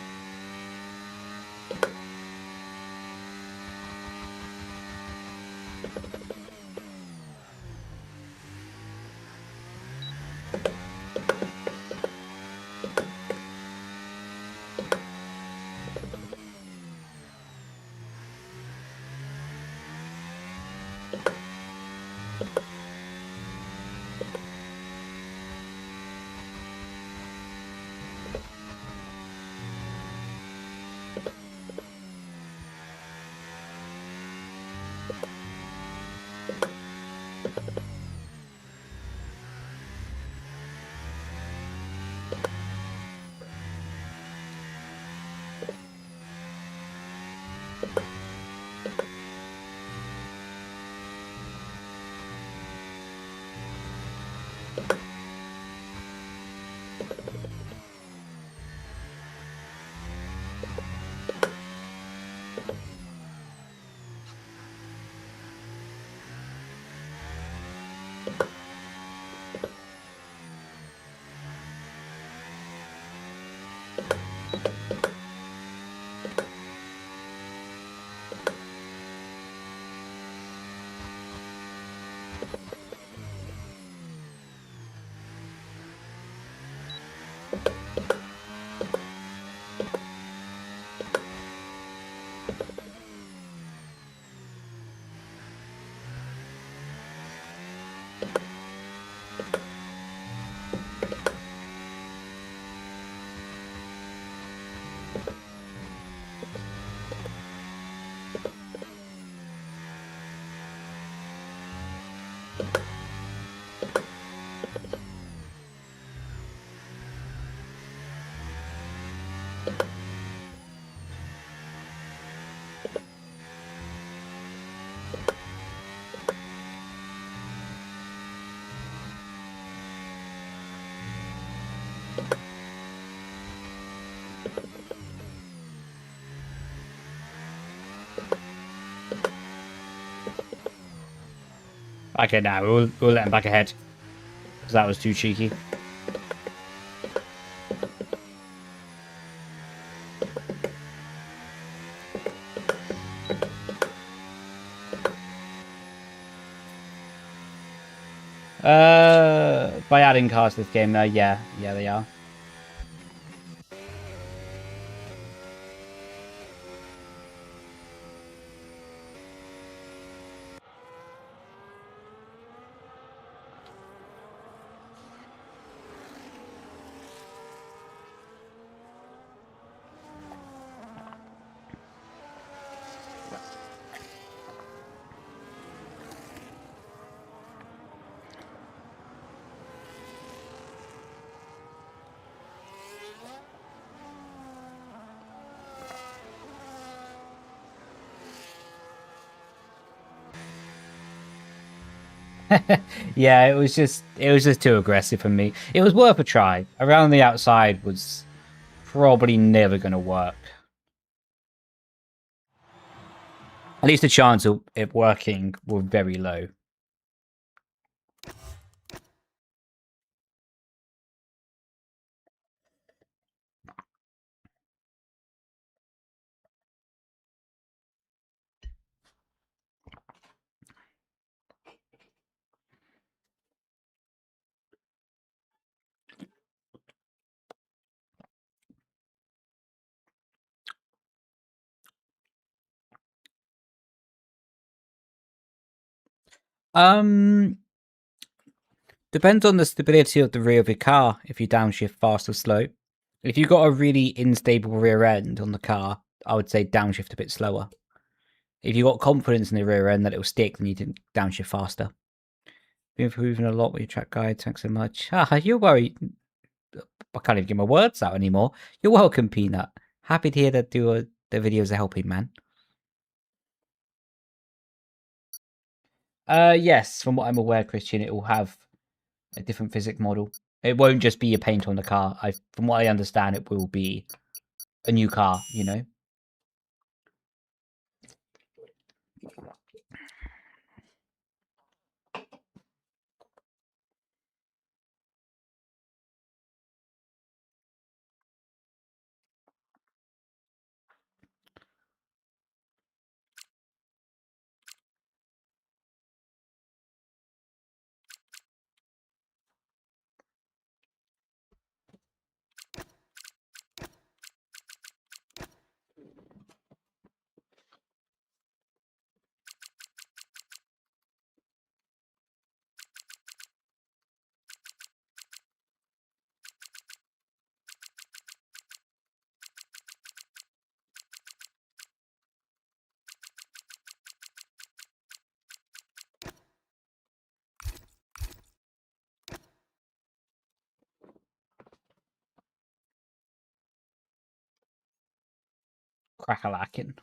Okay, now we'll let him back ahead. Because that was too cheeky. By adding cars to this game, yeah, they are. Yeah, it was just too aggressive for me. It was worth a try. Around the outside was probably never going to work. At least the chance of it working were very low. Depends on the stability of the rear of your car if you downshift fast or slow. If you've got a really unstable rear end on the car, I would say downshift a bit slower. If you've got confidence in the rear end that it'll stick, then you can downshift faster. Been improving a lot with your track guide, thanks so much. You're worried. I can't even get my words out anymore. You're welcome, Peanut. Happy to hear that the videos are helping, man. Yes, from what I'm aware, Christian, it will have a different physics model. It won't just be a paint on the car. From what I understand, it will be a new car, you know? Crack-a-lackin'.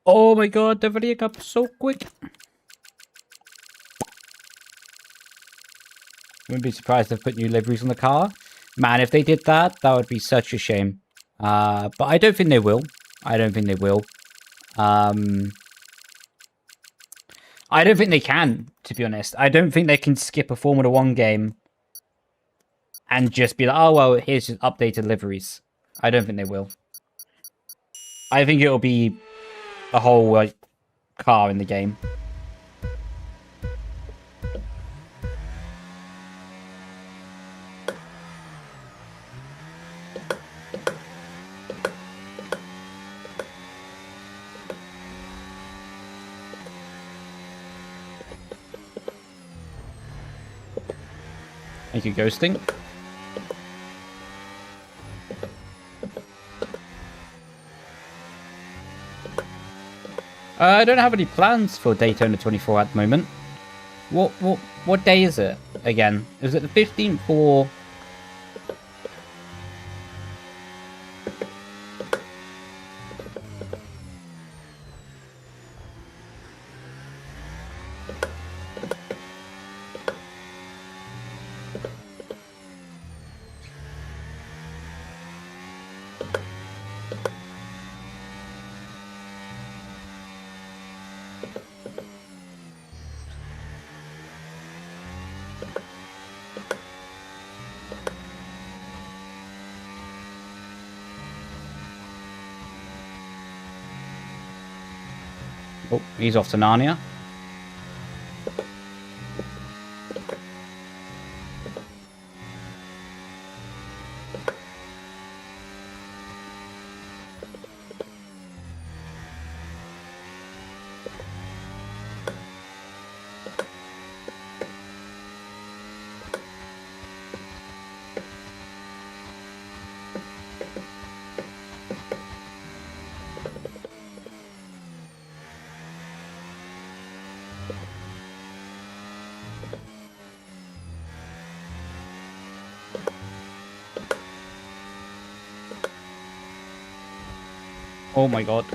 Oh my god, the video up so quick. Wouldn't be surprised if they put new liveries on the car. Man, if they did that, that would be such a shame. But I don't think they will. I don't think they will. I don't think they can, to be honest. I don't think they can skip a Formula 1 game and just be like, oh, well, here's just updated liveries. I don't think they will. I think it'll be a whole like, car in the game. Thank you, Ghosting. I don't have any plans for Daytona 24 at the moment. What day is it again? Is it the 15th or... Oh, he's off to Narnia. Oh my god.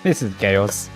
This is chaos.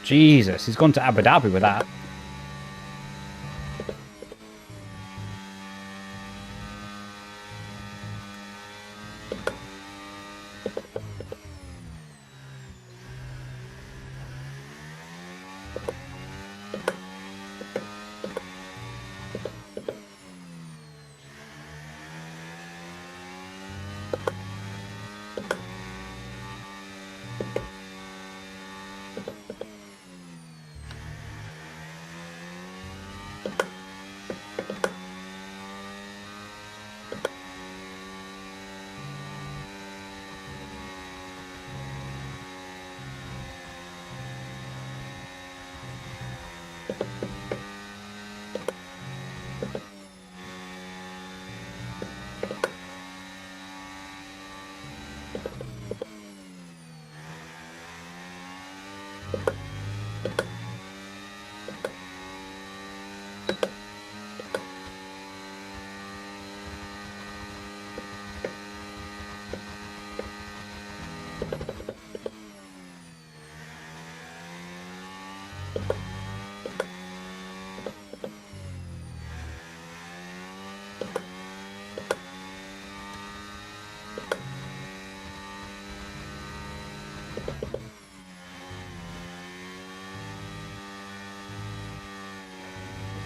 Jesus, he's gone to Abu Dhabi with that.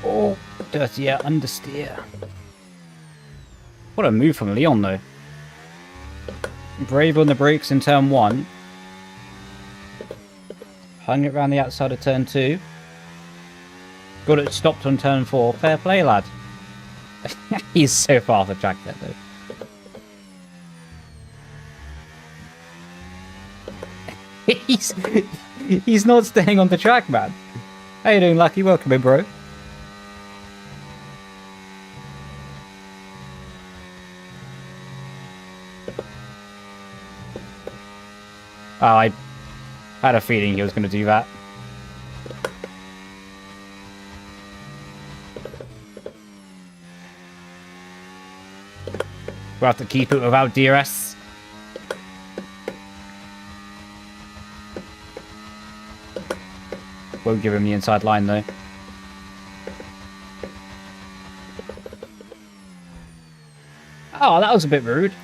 Oh, dirty understeer. What a move from Leon, though. Brave on the brakes in turn 1. Hung it around the outside of turn 2. Got it stopped on turn 4. Fair play, lad. He's so far off the track there, though. He's not staying on the track, man. How you doing, Lucky? Welcome in, bro. Oh, I had a feeling he was going to do that. We'll have to keep it without DRS. Won't give him the inside line, though. Oh, that was a bit rude.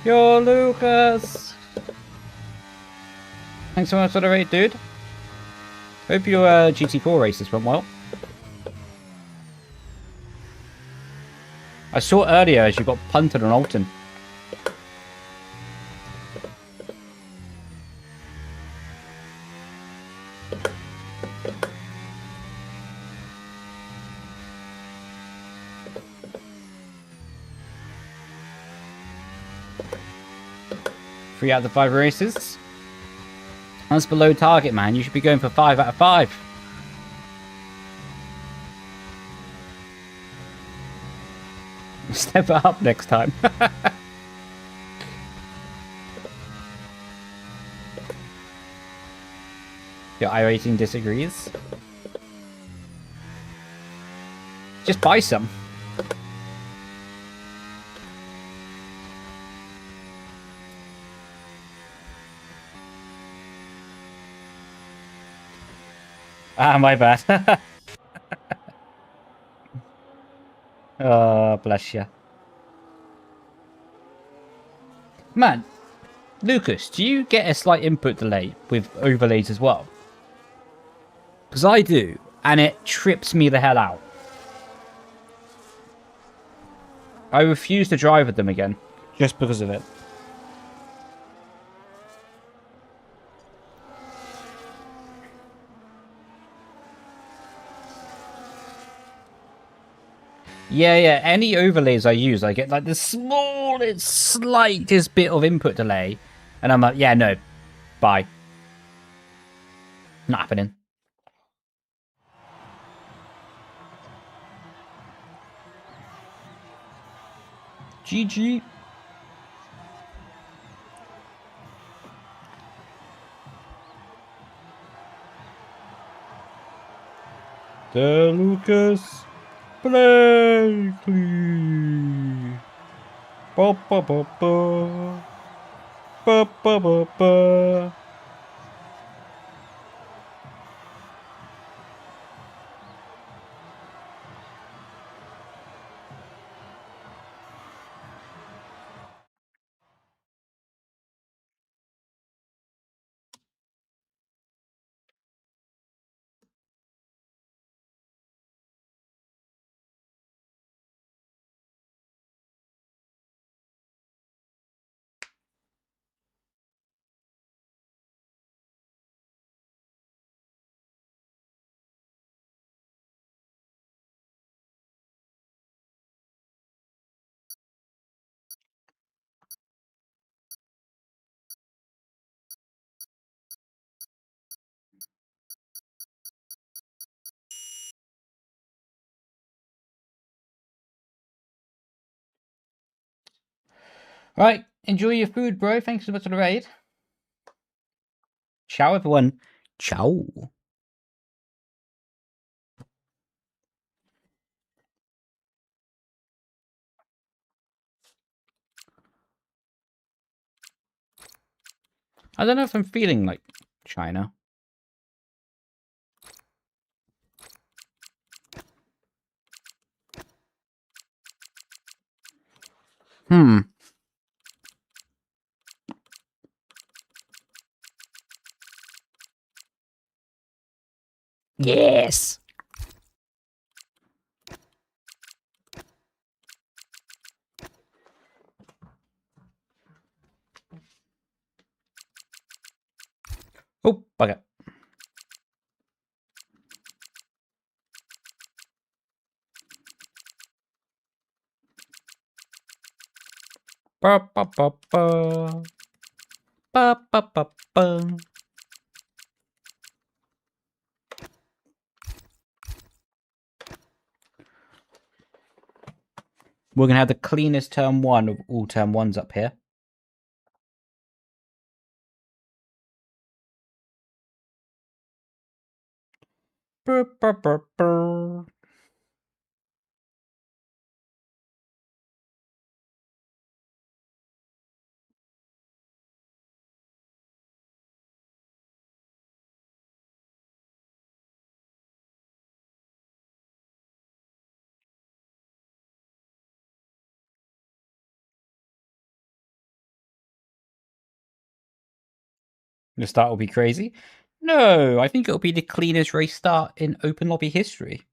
Yo, Lucas! Thanks so much for the raid, dude. Hope your GT4 races went well. I saw earlier as you got punted on Alton. Three out of the 5 races. That's below target, man. You should be going for 5 out of 5. Step it up next time. Your iRating disagrees. Just buy some. Ah, my bad. Oh, bless you. Man, Lucas, do you get a slight input delay with overlays as well? Because I do, and it trips me the hell out. I refuse to drive with them again, just because of it. Yeah, any overlays I use, I get like the smallest, slightest bit of input delay. And I'm like, yeah, no, bye. Not happening. GG. The Lucas Blakely. Ba ba ba ba. Ba ba ba ba. Right, enjoy your food, bro. Thanks so much for the raid. Ciao, everyone. Ciao. I don't know if I'm feeling like China. Yes. Oh, bugger. Ba ba ba ba. Ba ba ba ba. We're gonna have the cleanest turn one of all turn ones up here. Burr, burr, burr, burr. The start will be crazy. No, I think it'll be the cleanest race start in open lobby history.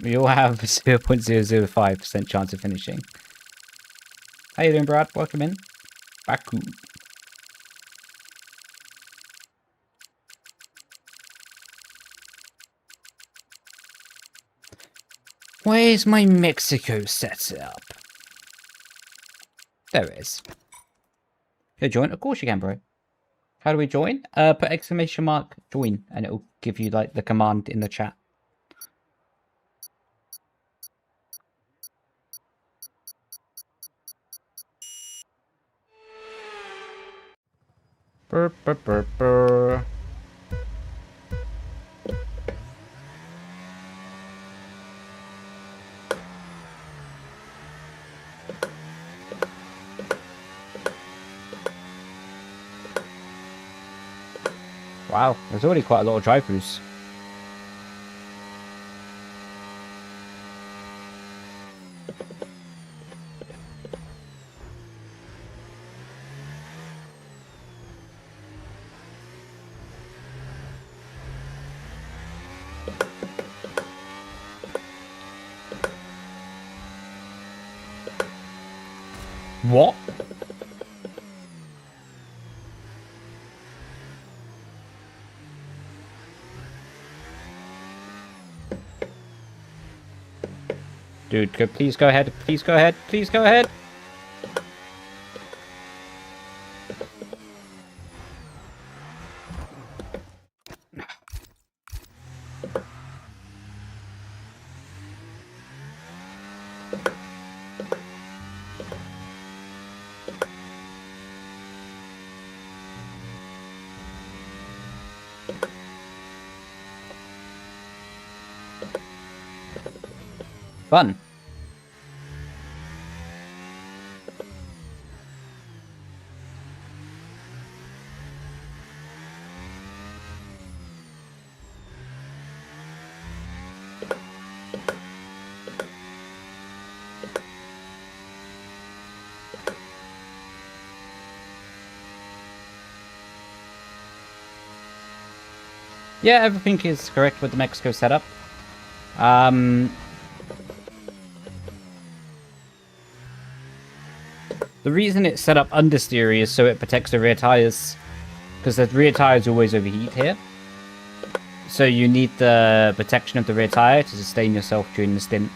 We all have a 0.005% chance of finishing. How you doing, Brad? Welcome in. Baku. Where's my Mexico setup? There it is. Can you join? Of course you can, bro. How do we join? Put exclamation mark join, and it'll give you like the command in the chat. Burr, burr, burr, burr. Wow, there's already quite a lot of drive-throughs. What? Dude, please go ahead. Please go ahead. Please go ahead. Fun. Yeah, everything is correct with the Mexico setup. The reason it's set up understeery is so it protects the rear tires, because the rear tires always overheat here. So you need the protection of the rear tire to sustain yourself during the stint.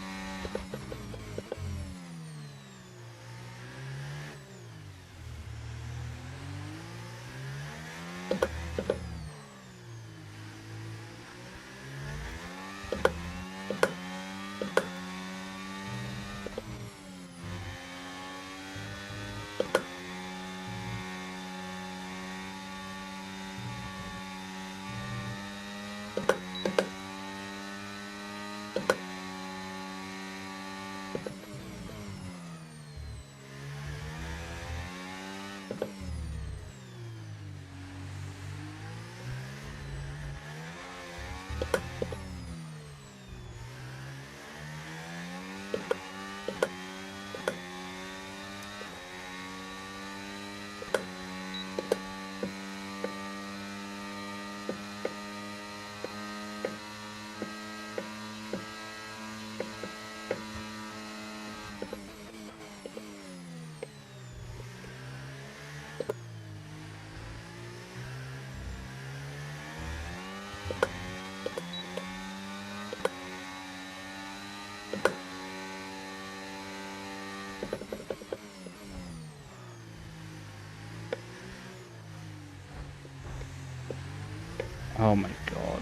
Oh my god.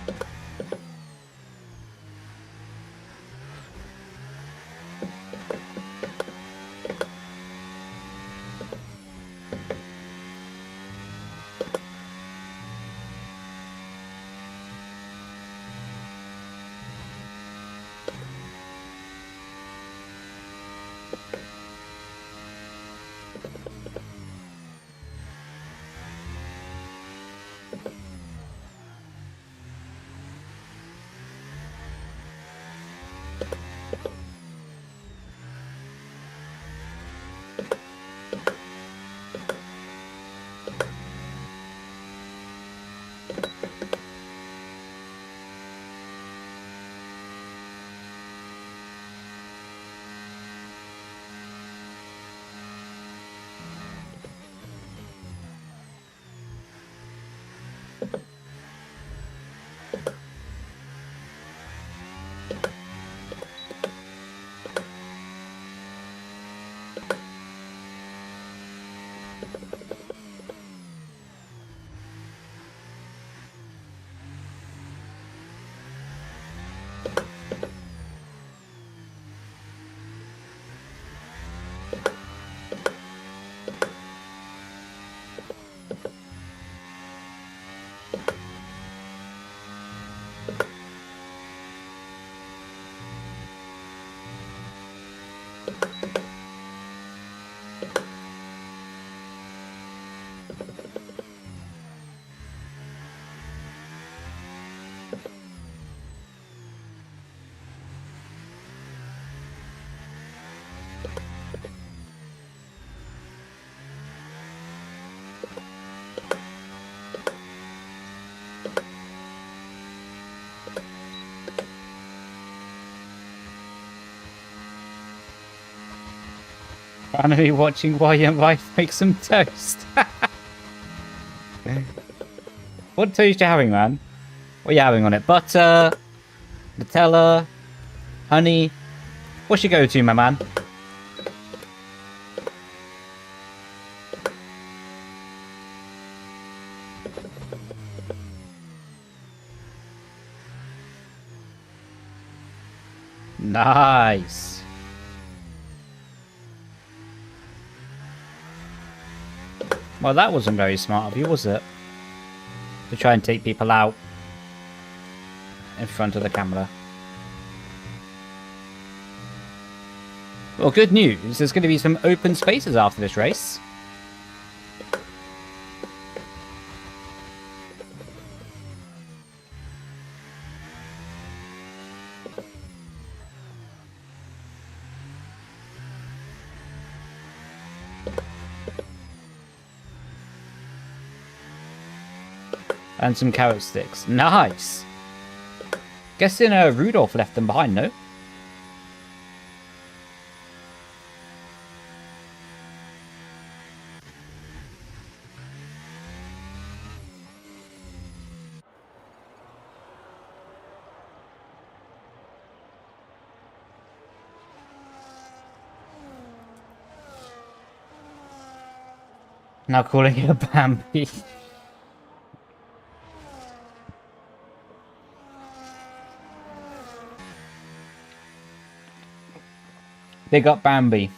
Finally watching while your wife makes some toast. What toast you having, man? What are you having on it? Butter, Nutella, honey. What's your go-to, my man? Nice. Well, that wasn't very smart of you, was it? To try and take people out in front of the camera. Well, good news. There's going to be some open spaces after this race. And some carrot sticks. Nice! Guessing Rudolph left them behind, no? Now calling it a Bambi. Big up Bambi.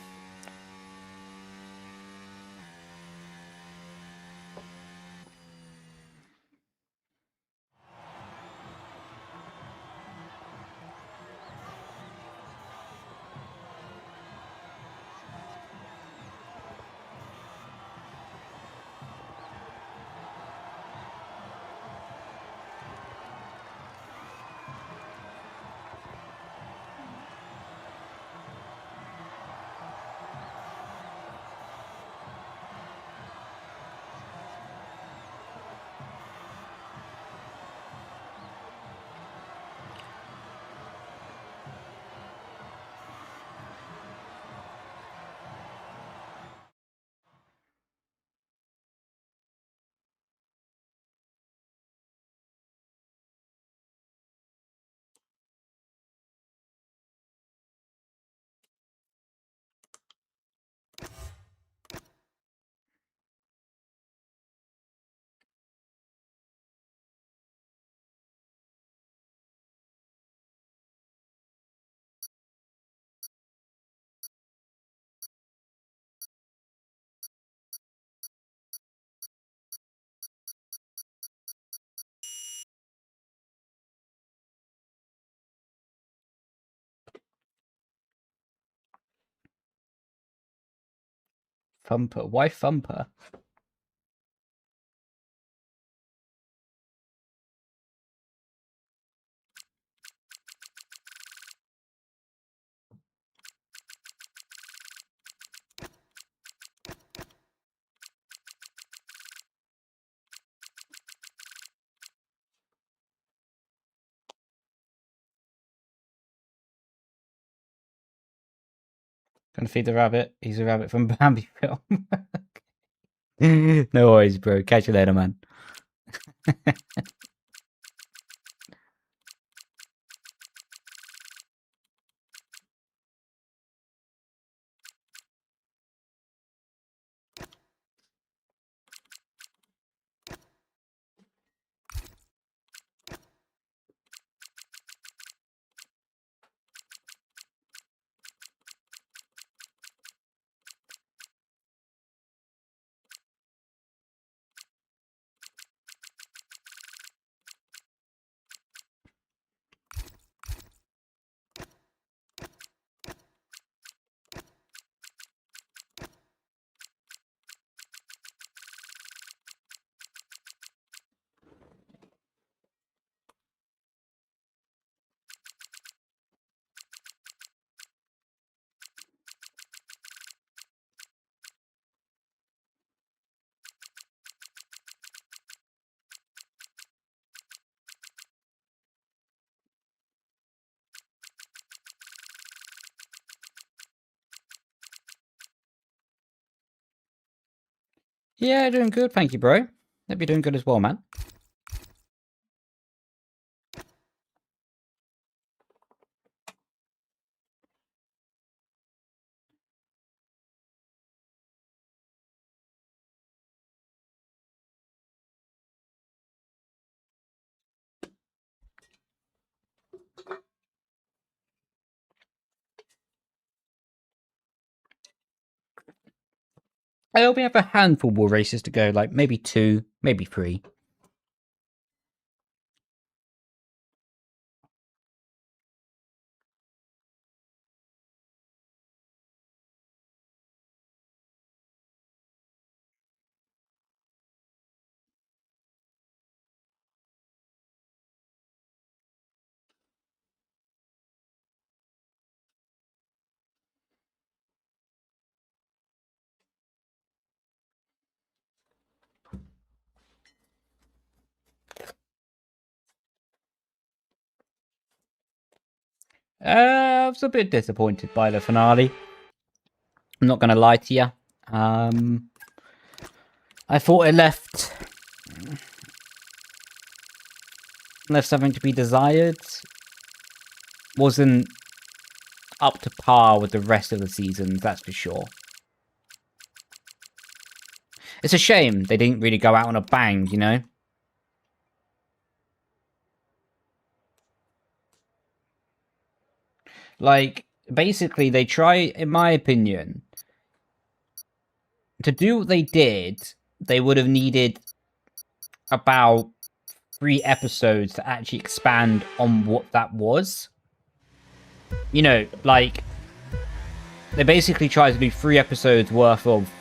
Thumper. Why Thumper? Gonna feed the rabbit. He's a rabbit from Bambi film. No worries, bro. Catch you later, man. Yeah, doing good, thank you, bro. Hope you're doing good as well, man. I only have a handful more races to go, like maybe 2, maybe 3. I was a bit disappointed by the finale. I'm not going to lie to you. I thought it left something to be desired. Wasn't up to par with the rest of the seasons, that's for sure. It's a shame they didn't really go out on a bang, you know? Like, basically, they try, in my opinion, to do what they did, they would have needed about 3 episodes to actually expand on what that was. You know, like, they basically tried to do 3 episodes worth of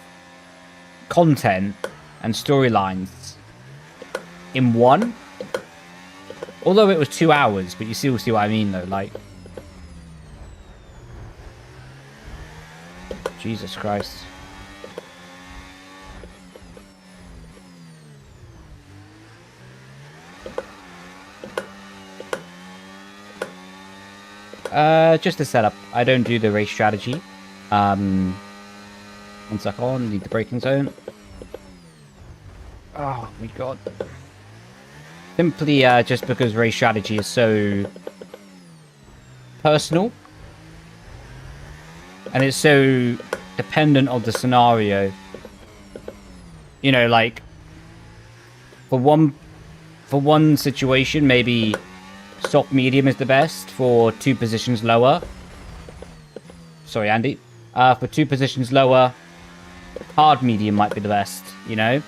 content and storylines in one. Although it was 2 hours, but you still see what I mean, though. Like, Jesus Christ. Just a setup. I don't do the race strategy. 1 sec on, need the braking zone. Oh my god. Simply just because race strategy is so personal. And it's so dependent on the scenario. You know, like, for one situation, maybe soft medium is the best. For 2 positions lower. Sorry, Andy. For 2 positions lower, hard medium might be the best, you know?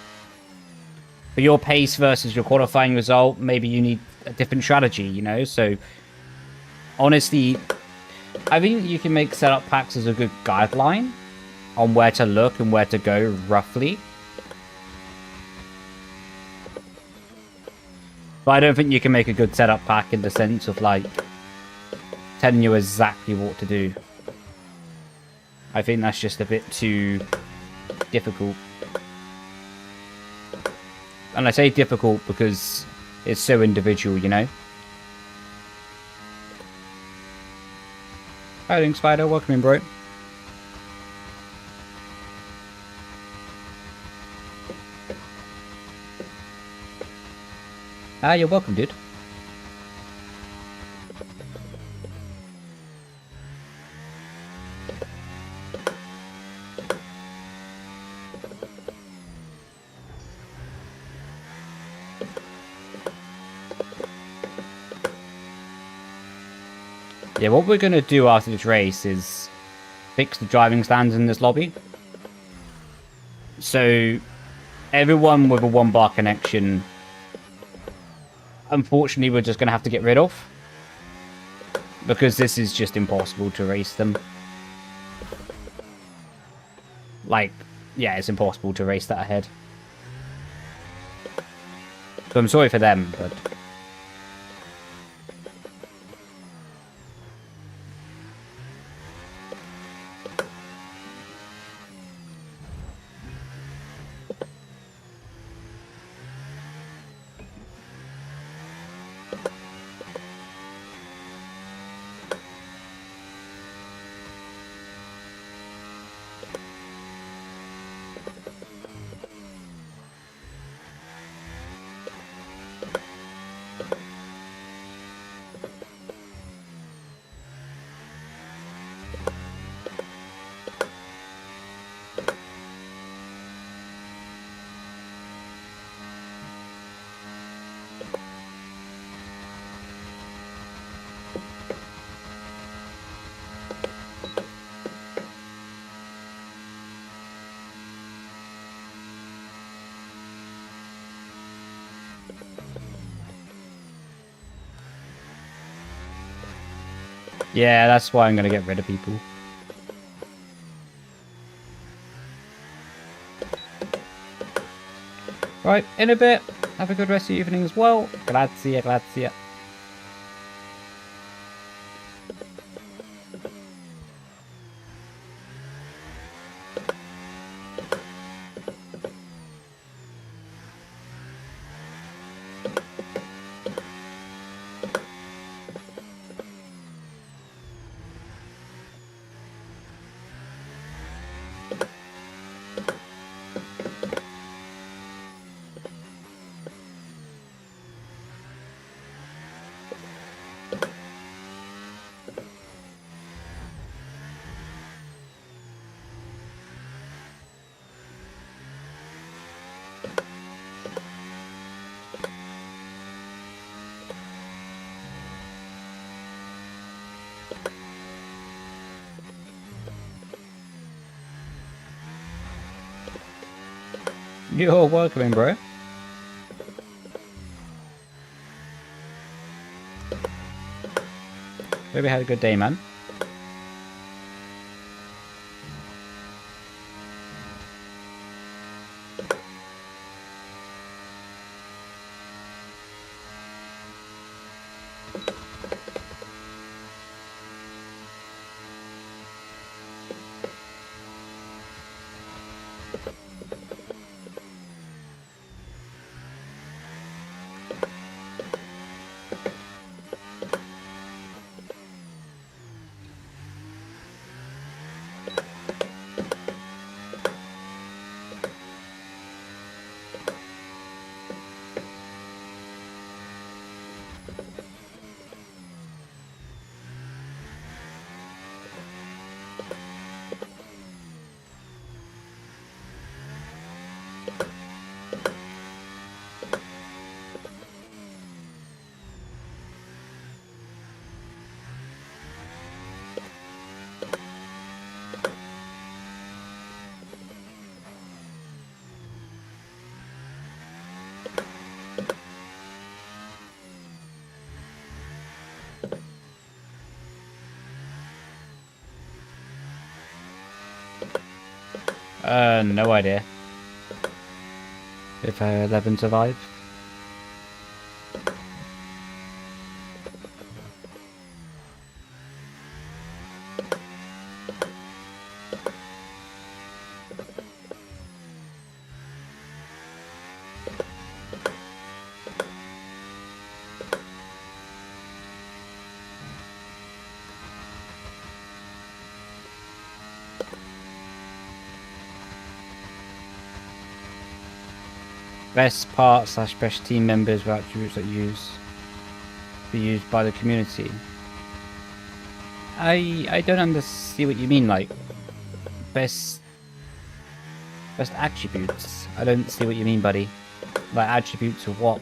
For your pace versus your qualifying result, maybe you need a different strategy, you know? So, honestly, I think you can make setup packs as a good guideline on where to look and where to go, roughly. But I don't think you can make a good setup pack in the sense of, like, telling you exactly what to do. I think that's just a bit too difficult. And I say difficult because it's so individual, you know? Hi, Link Spider. Welcome in, bro. You're welcome, dude. Yeah, what we're going to do after this race is fix the driving stands in this lobby. So, everyone with a 1-bar connection, unfortunately, we're just going to have to get rid of. Because this is just impossible to race them. Like, yeah, it's impossible to race that ahead. So I'm sorry for them, but... Yeah, that's why I'm going to get rid of people. Right, in a bit. Have a good rest of your evening as well. Grazie, grazie. You're welcome, bro. Hope you had a good day, man. No idea. If 11 survive. Best part / special team members with attributes that be used by the community. I don't understand what you mean, like best attributes. I don't see what you mean, buddy. Like attributes of what?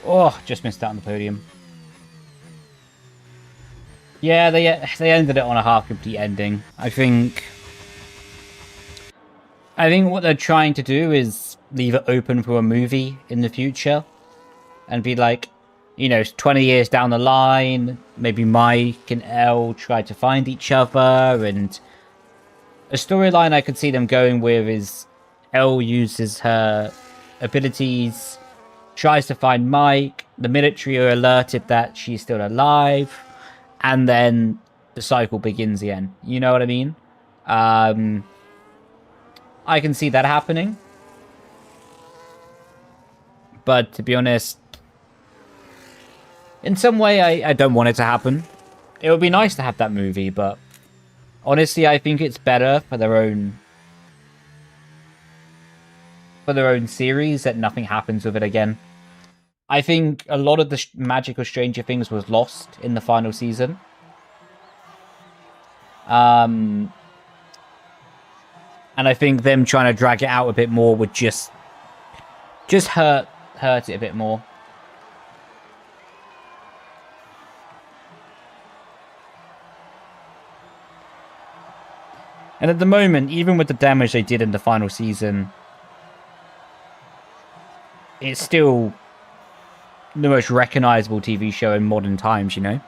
Oh, just missed out on the podium. Yeah, they ended it on a half-complete ending. I think what they're trying to do is leave it open for a movie in the future. And be like, you know, 20 years down the line, maybe Mike and Elle try to find each other. And a storyline I could see them going with is Elle uses her abilities, tries to find Mike, the military are alerted that she's still alive, and then the cycle begins again. You know what I mean? I can see that happening. But to be honest, in some way, I don't want it to happen. It would be nice to have that movie, but honestly, I think it's better for their own series that nothing happens with it again. I think a lot of the magic of Stranger Things was lost in the final season. And I think them trying to drag it out a bit more would just hurt it a bit more. And at the moment, even with the damage they did in the final season, it's still the most recognizable TV show in modern times, you know?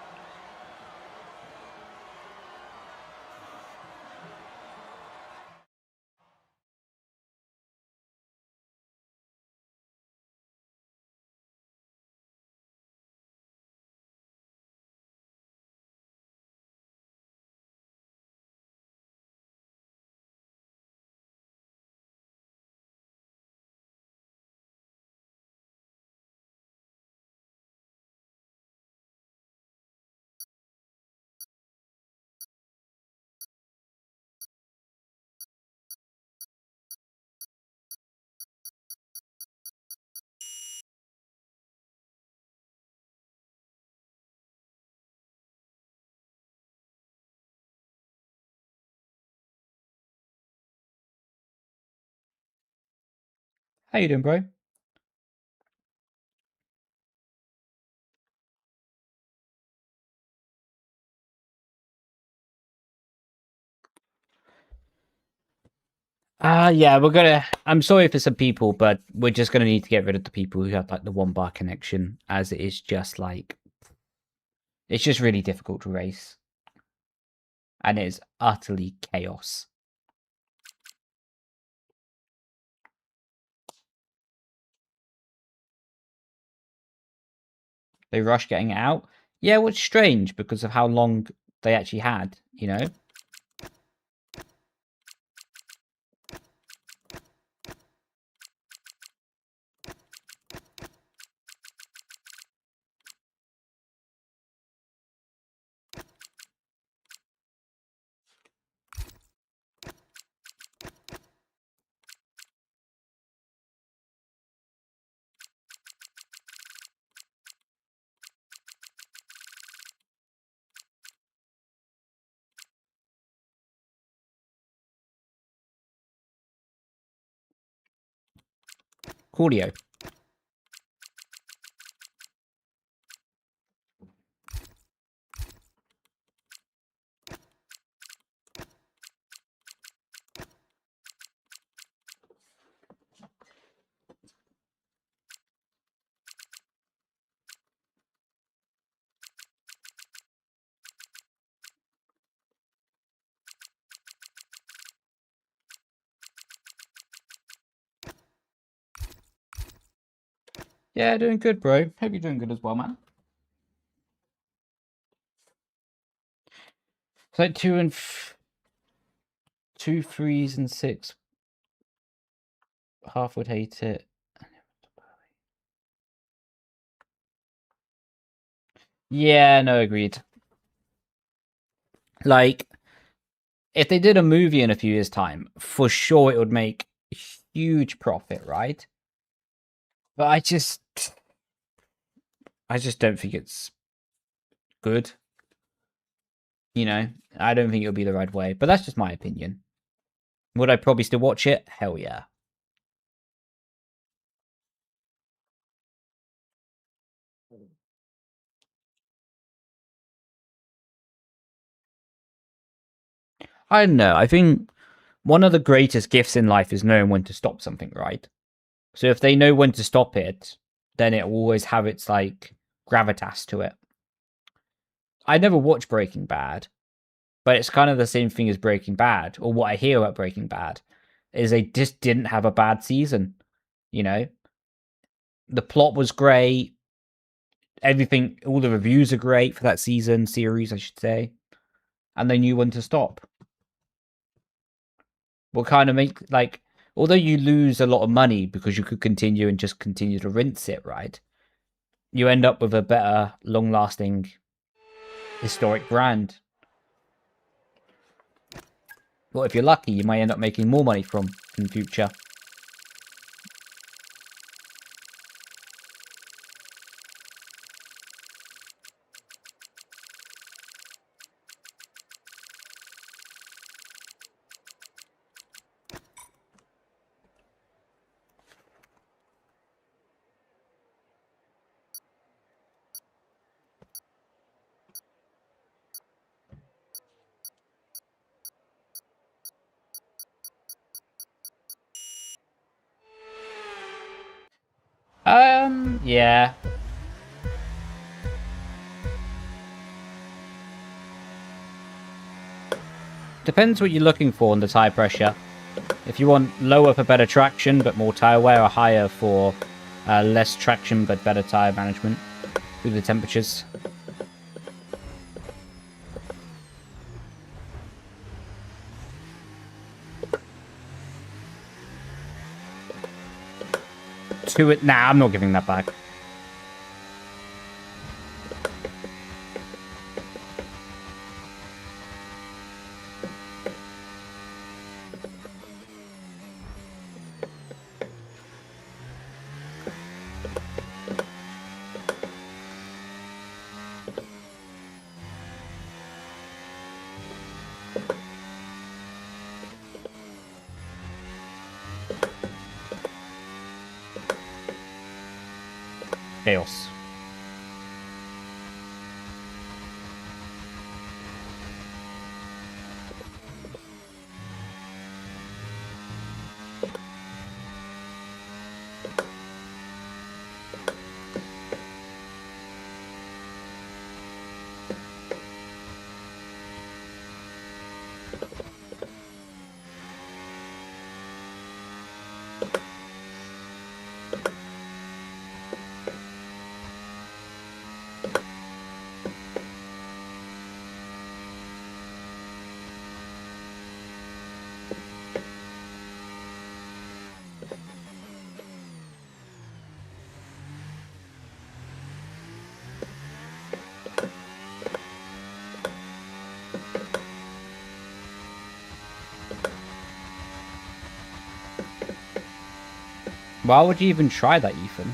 How you doing, bro? Yeah, I'm sorry for some people, but we're just gonna need to get rid of the people who have like the 1 bar connection, as it is just like it's just really difficult to race. And it is utterly chaos. They rushed getting it out. Yeah, which is strange because of how long they actually had, you know? Coolio. Yeah, doing good, bro. Hope you're doing good as well, man. It's like 2 3s and 6. Half would hate it. Yeah, no, agreed. Like, if they did a movie in a few years' time, for sure it would make a huge profit, right? But I just don't think it's good. You know, I don't think it would be the right way. But that's just my opinion. Would I probably still watch it? Hell yeah. I don't know. I think one of the greatest gifts in life is knowing when to stop something, right? So if they know when to stop it, then it will always have its like gravitas to it. I never watched Breaking Bad, but it's kind of the same thing as Breaking Bad, or what I hear about Breaking Bad is they just didn't have a bad season. You know, the plot was great, everything, all the reviews are great for that series, I should say, and they knew when to stop. What kind of make like, although you lose a lot of money because you could continue and just continue to rinse it, right? You end up with a better, long-lasting, historic brand. Well, if you're lucky, you might end up making more money from in the future. Yeah. Depends what you're looking for in the tire pressure. If you want lower for better traction but more tire wear, or higher for less traction but better tire management through the temperatures. Nah, I'm not giving that back. Chaos. Why would you even try that, Ethan?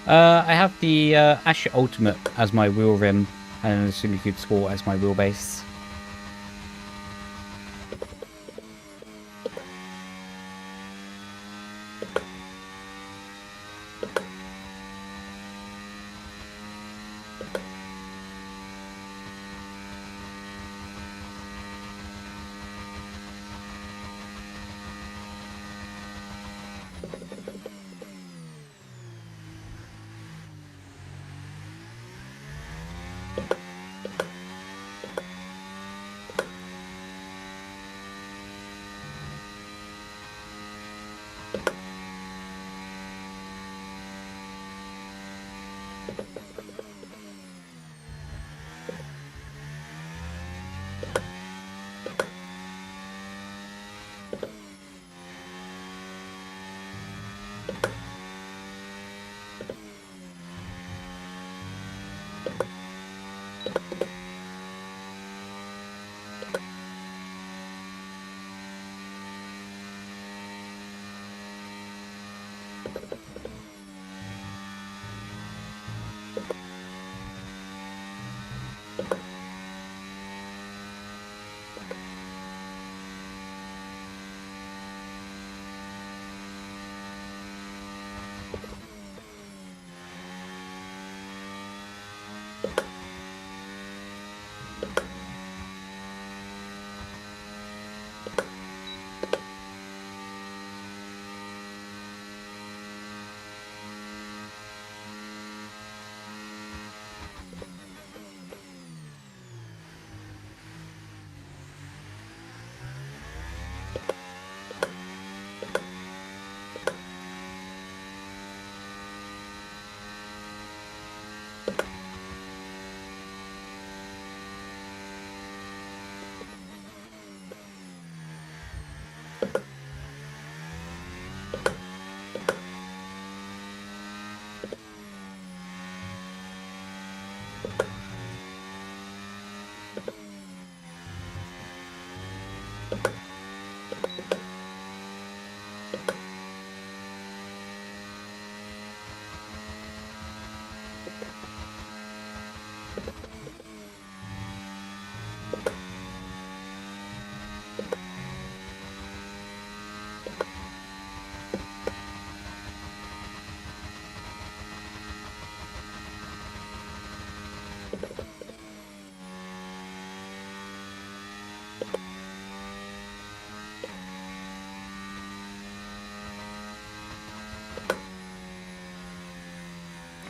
I have the Ascher Ultimate as my wheel rim and the Simucube Sport as my wheelbase.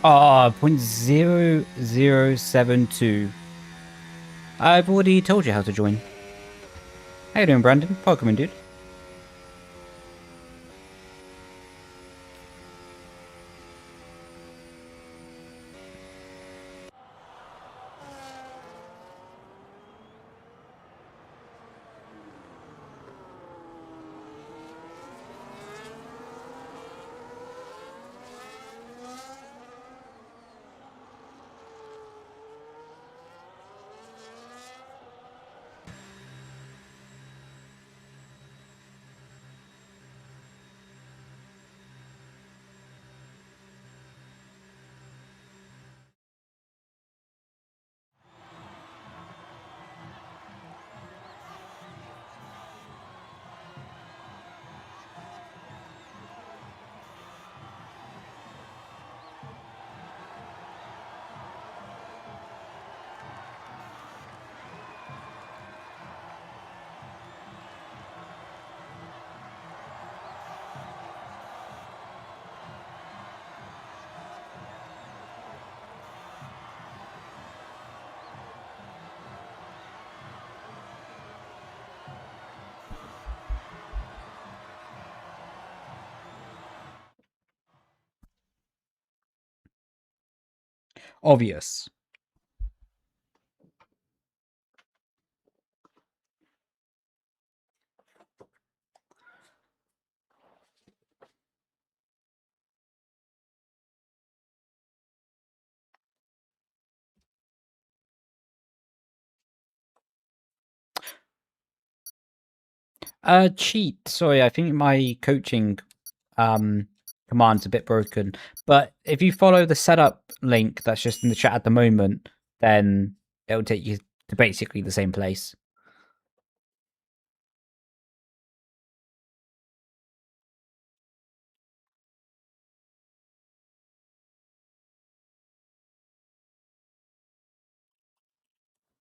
Ah, 0.0072. I've already told you how to join. How you doing, Brandon? Welcome in, dude. obvious. Cheat. Sorry, I think my coaching command's a bit broken. But if you follow the setup link that's just in the chat at the moment, then it'll take you to basically the same place.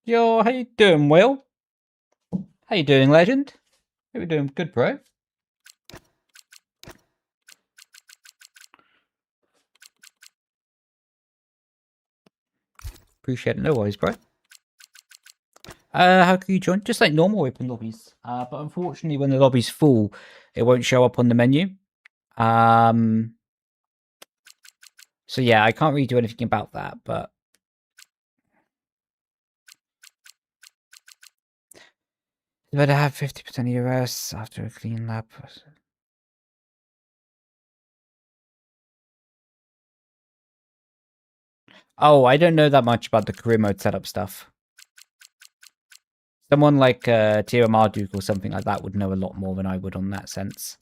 Yo, how you doing, Will? How you doing, legend? How you doing? Good, bro. Appreciate it. No worries, bro. How can you join? Just like normal open lobbies. But unfortunately, when the lobby's full, it won't show up on the menu. So yeah, I can't really do anything about that, but better have 50% ERS after a clean lap. Oh, I don't know that much about the career mode setup stuff. Someone like Tira Marduk or something like that would know a lot more than I would on that sense.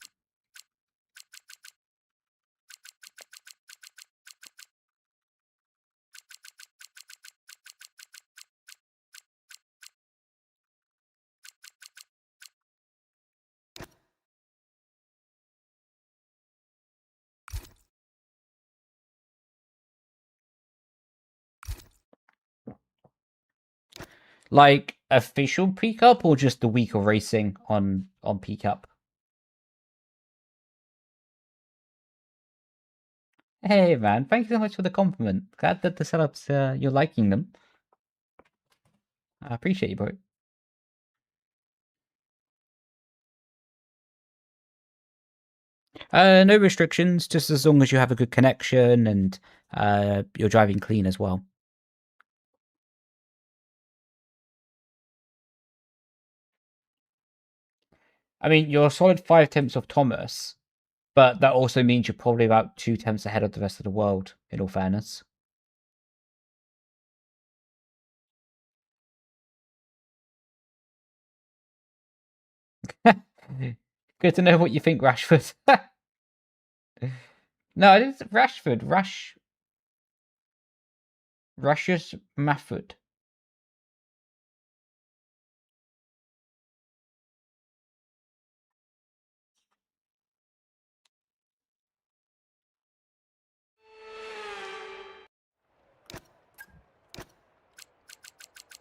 Like official P-Cup or just the week of racing on P-Cup? Hey man, thank you so much for the compliment. Glad that the setups, you're liking them. I appreciate you, bro. No restrictions, just as long as you have a good connection and you're driving clean as well. I mean, you're a solid 5 tenths of Thomas, but that also means you're probably about 2 tenths ahead of the rest of the world, in all fairness. Good to know what you think, Rashford. No, it is Rashford. Russia's Mafford.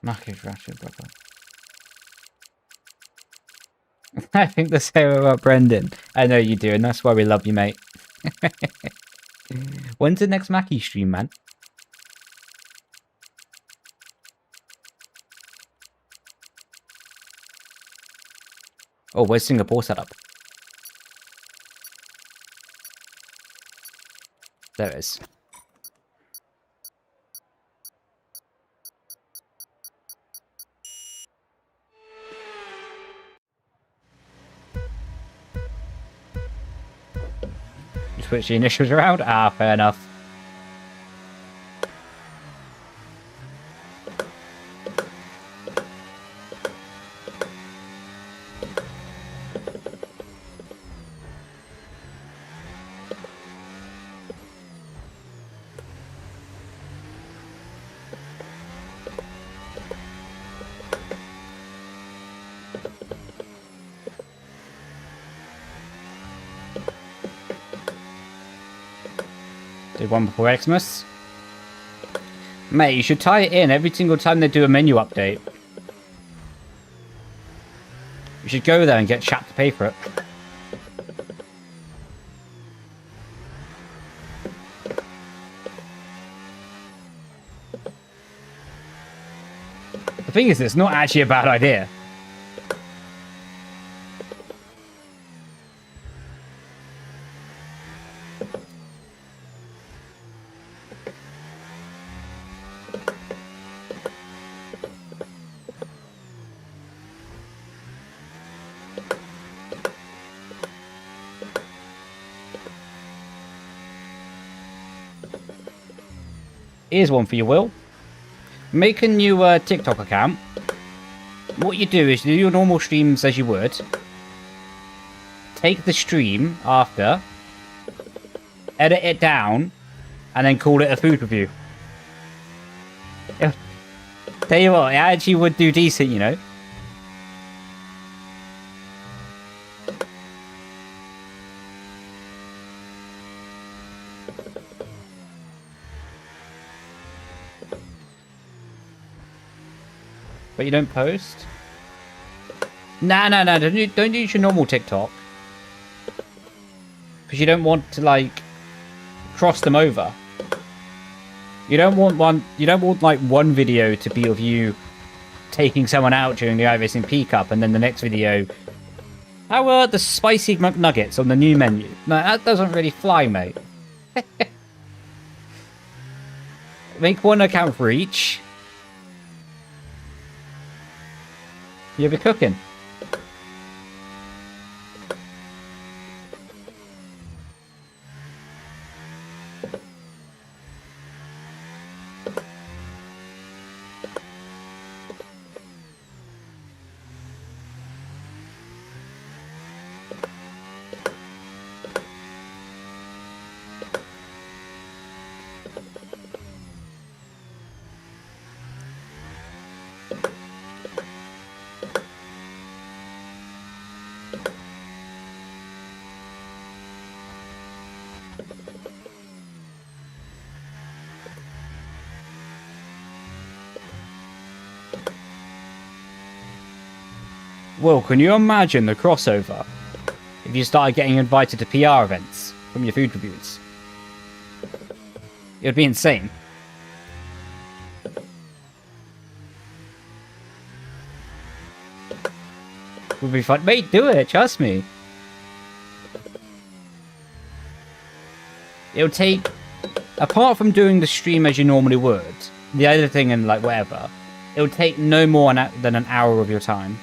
Marcus Rashford, brother. I think the same about Brendan. I know you do, and that's why we love you, mate. When's the next Mackie stream, man? Oh, where's Singapore set up? There it is. You switch the initials around? Ah, fair enough. Did one before Xmas? Mate, you should tie it in every single time they do a menu update. You should go there and get chat to pay for it. The thing is, it's not actually a bad idea. Here's one for you, Will. Make a new TikTok account. What you do is you do your normal streams as you would. Take the stream after, edit it down, and then call it a food review. Tell you what, it actually would do decent, you know. But you don't post? Nah, don't use your normal TikTok. Because you don't want to, like, cross them over. You don't want like one video to be of you taking someone out during the iRacing P-Cup, and then the next video, how are the spicy McNuggets on the new menu? No, that doesn't really fly, mate. Make one account for each. You'll be cooking. Well, can you imagine the crossover if you started getting invited to PR events from your food reviews? It would be insane. It would be fun. Mate, do it, trust me. It'll take, apart from doing the stream as you normally would, the editing and like whatever, it'll take no more than an hour of your time.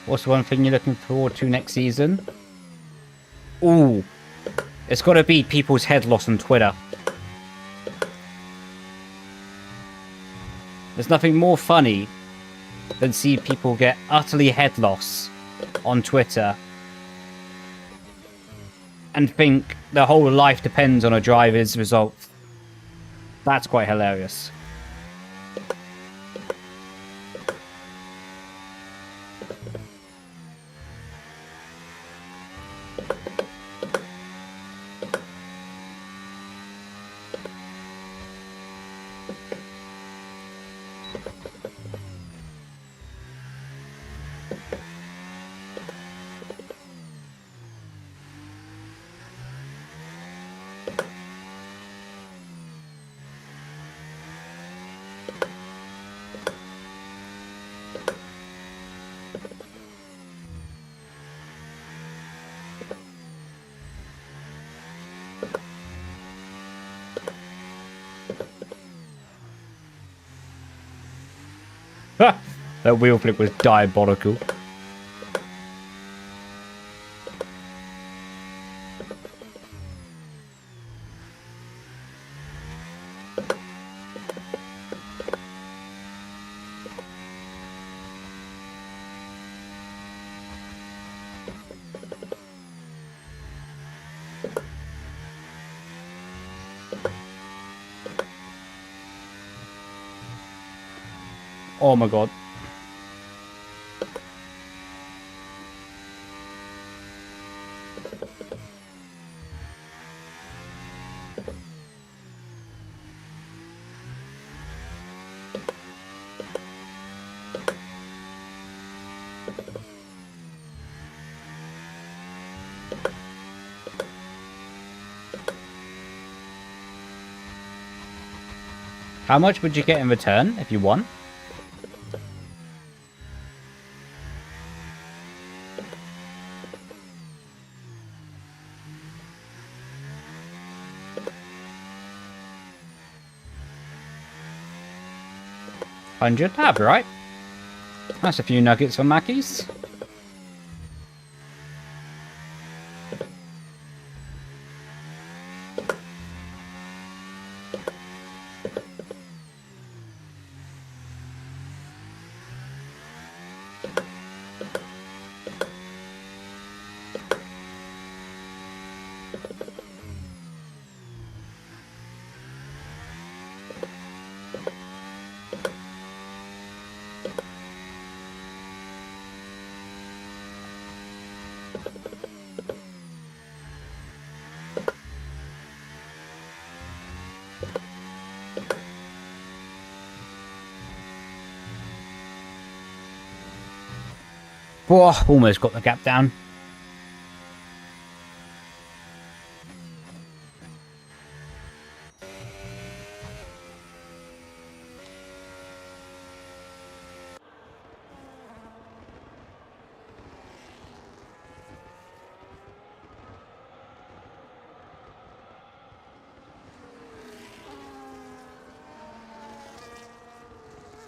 What's the one thing you're looking forward to next season? Ooh, it's got to be people's head loss on Twitter. There's nothing more funny than see people get utterly head loss on Twitter and think their whole life depends on a driver's results. That's quite hilarious. That wheel flip was diabolical. Oh my god. How much would you get in return if you won? $100? That'd be right. That's a few nuggets for Mackies. Whoa, almost got the gap down.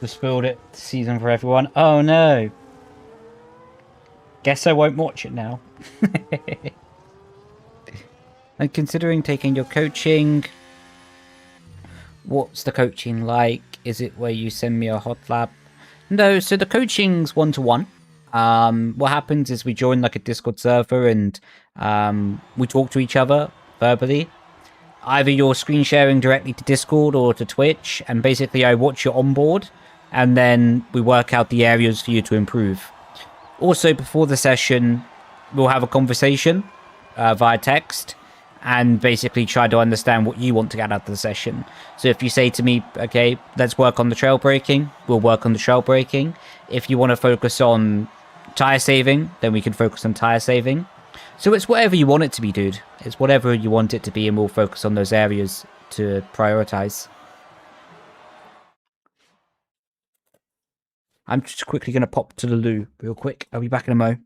Just spoiled it. Season for everyone. Oh no. Guess I won't watch it now. And considering taking your coaching, what's the coaching like? Is it where you send me a hot lab? No, so the coaching's one-to-one. What happens is we join like a Discord server and we talk to each other verbally. Either you're screen sharing directly to Discord or to Twitch, and basically I watch your onboard, and then we work out the areas for you to improve. Also, before the session, we'll have a conversation via text and basically try to understand what you want to get out of the session. So if you say to me, okay, let's work on the trail braking, we'll work on the trail braking. If you want to focus on tire saving, then we can focus on tire saving. So it's whatever you want it to be, dude. It's whatever you want it to be, and we'll focus on those areas to prioritize. I'm just quickly going to pop to the loo real quick. I'll be back in a mo.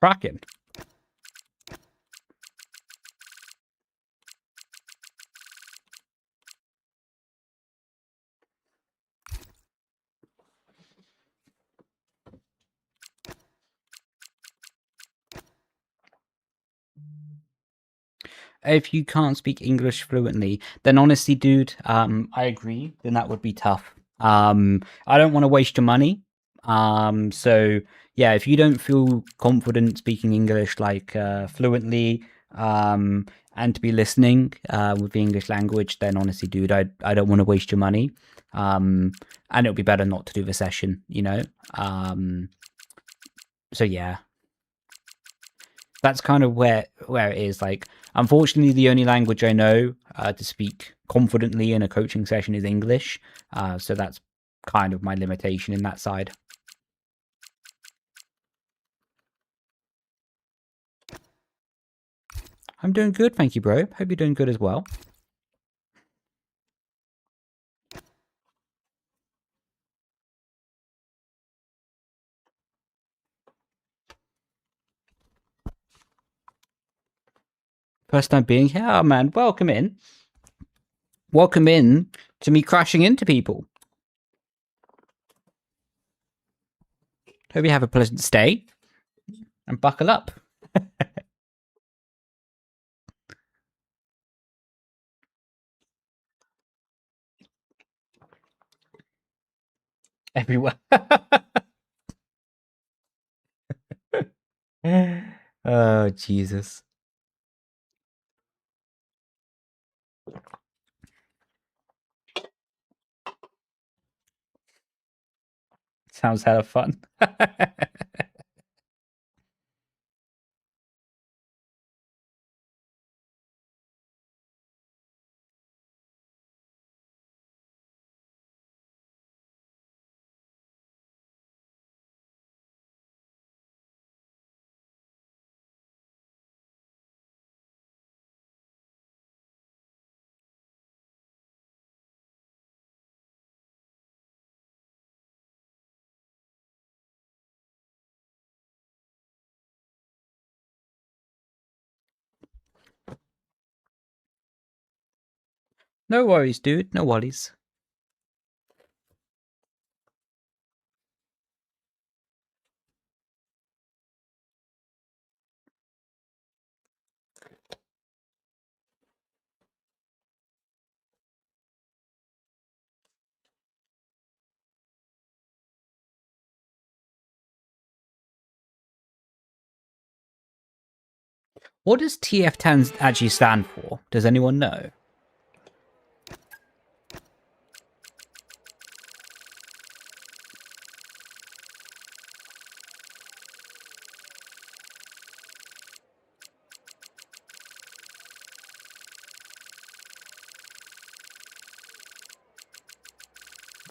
Cracking. If you can't speak English fluently, then honestly, dude, I agree. Then that would be tough. I don't want to waste your money. So yeah, if you don't feel confident speaking English like fluently, and to be listening with the English language, then honestly, dude, I don't want to waste your money. And it would be better not to do the session, you know. So yeah, that's kind of where it is. Like, unfortunately, the only language I know to speak confidently in a coaching session is English. So that's kind of my limitation in that side. I'm doing good, thank you, bro. Hope you're doing good as well. First time being here? Oh, man, welcome in. Welcome in to me crashing into people. Hope you have a pleasant stay. And buckle up. Everywhere. Oh, Jesus. Sounds hella fun. No worries, dude. No worries. What does TF10 actually stand for? Does anyone know?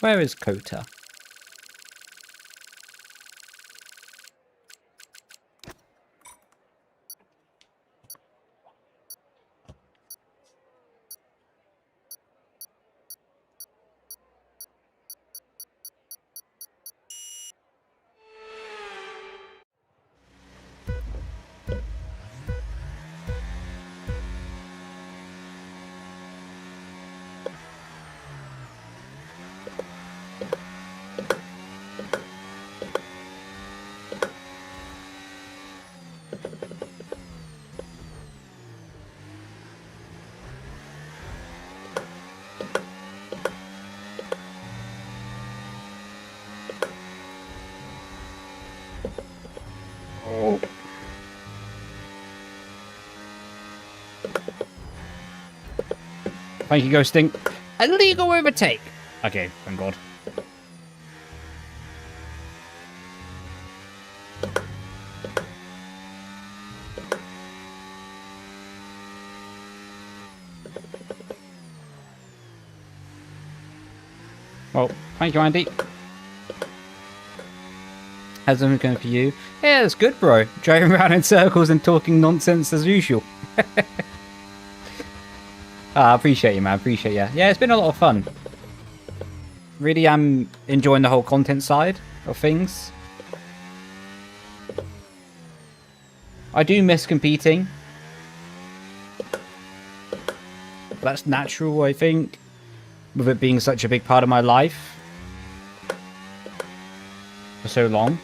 Where is Kota? Oh. Thank you, Ghosting. Illegal overtake. Okay, thank God. Well, thank you, Andy. How's everything going for you? Yeah, that's good, bro. Driving around in circles and talking nonsense as usual. I appreciate you, man. Appreciate you. Yeah, it's been a lot of fun. Really am enjoying the whole content side of things. I do miss competing. But that's natural, I think, with it being such a big part of my life for so long.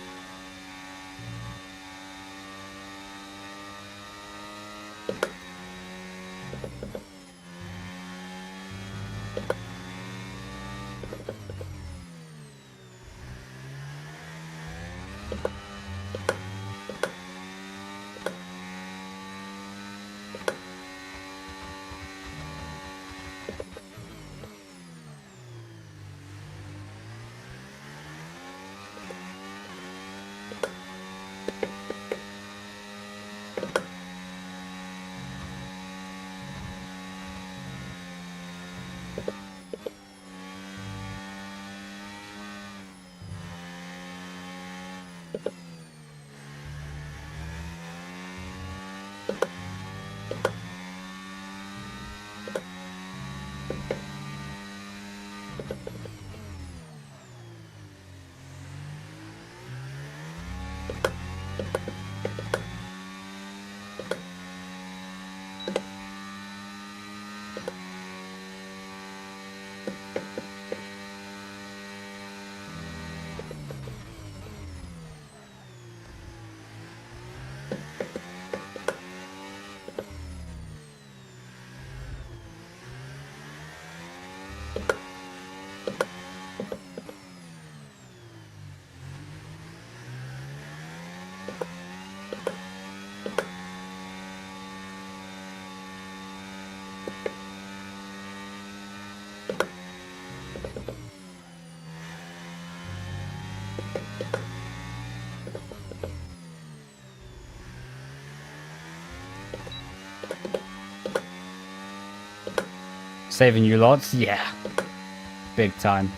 Saving you lots? Yeah. Big time.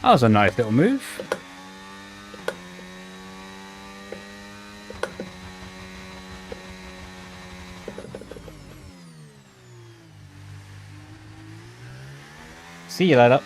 That was a nice little move. See you later.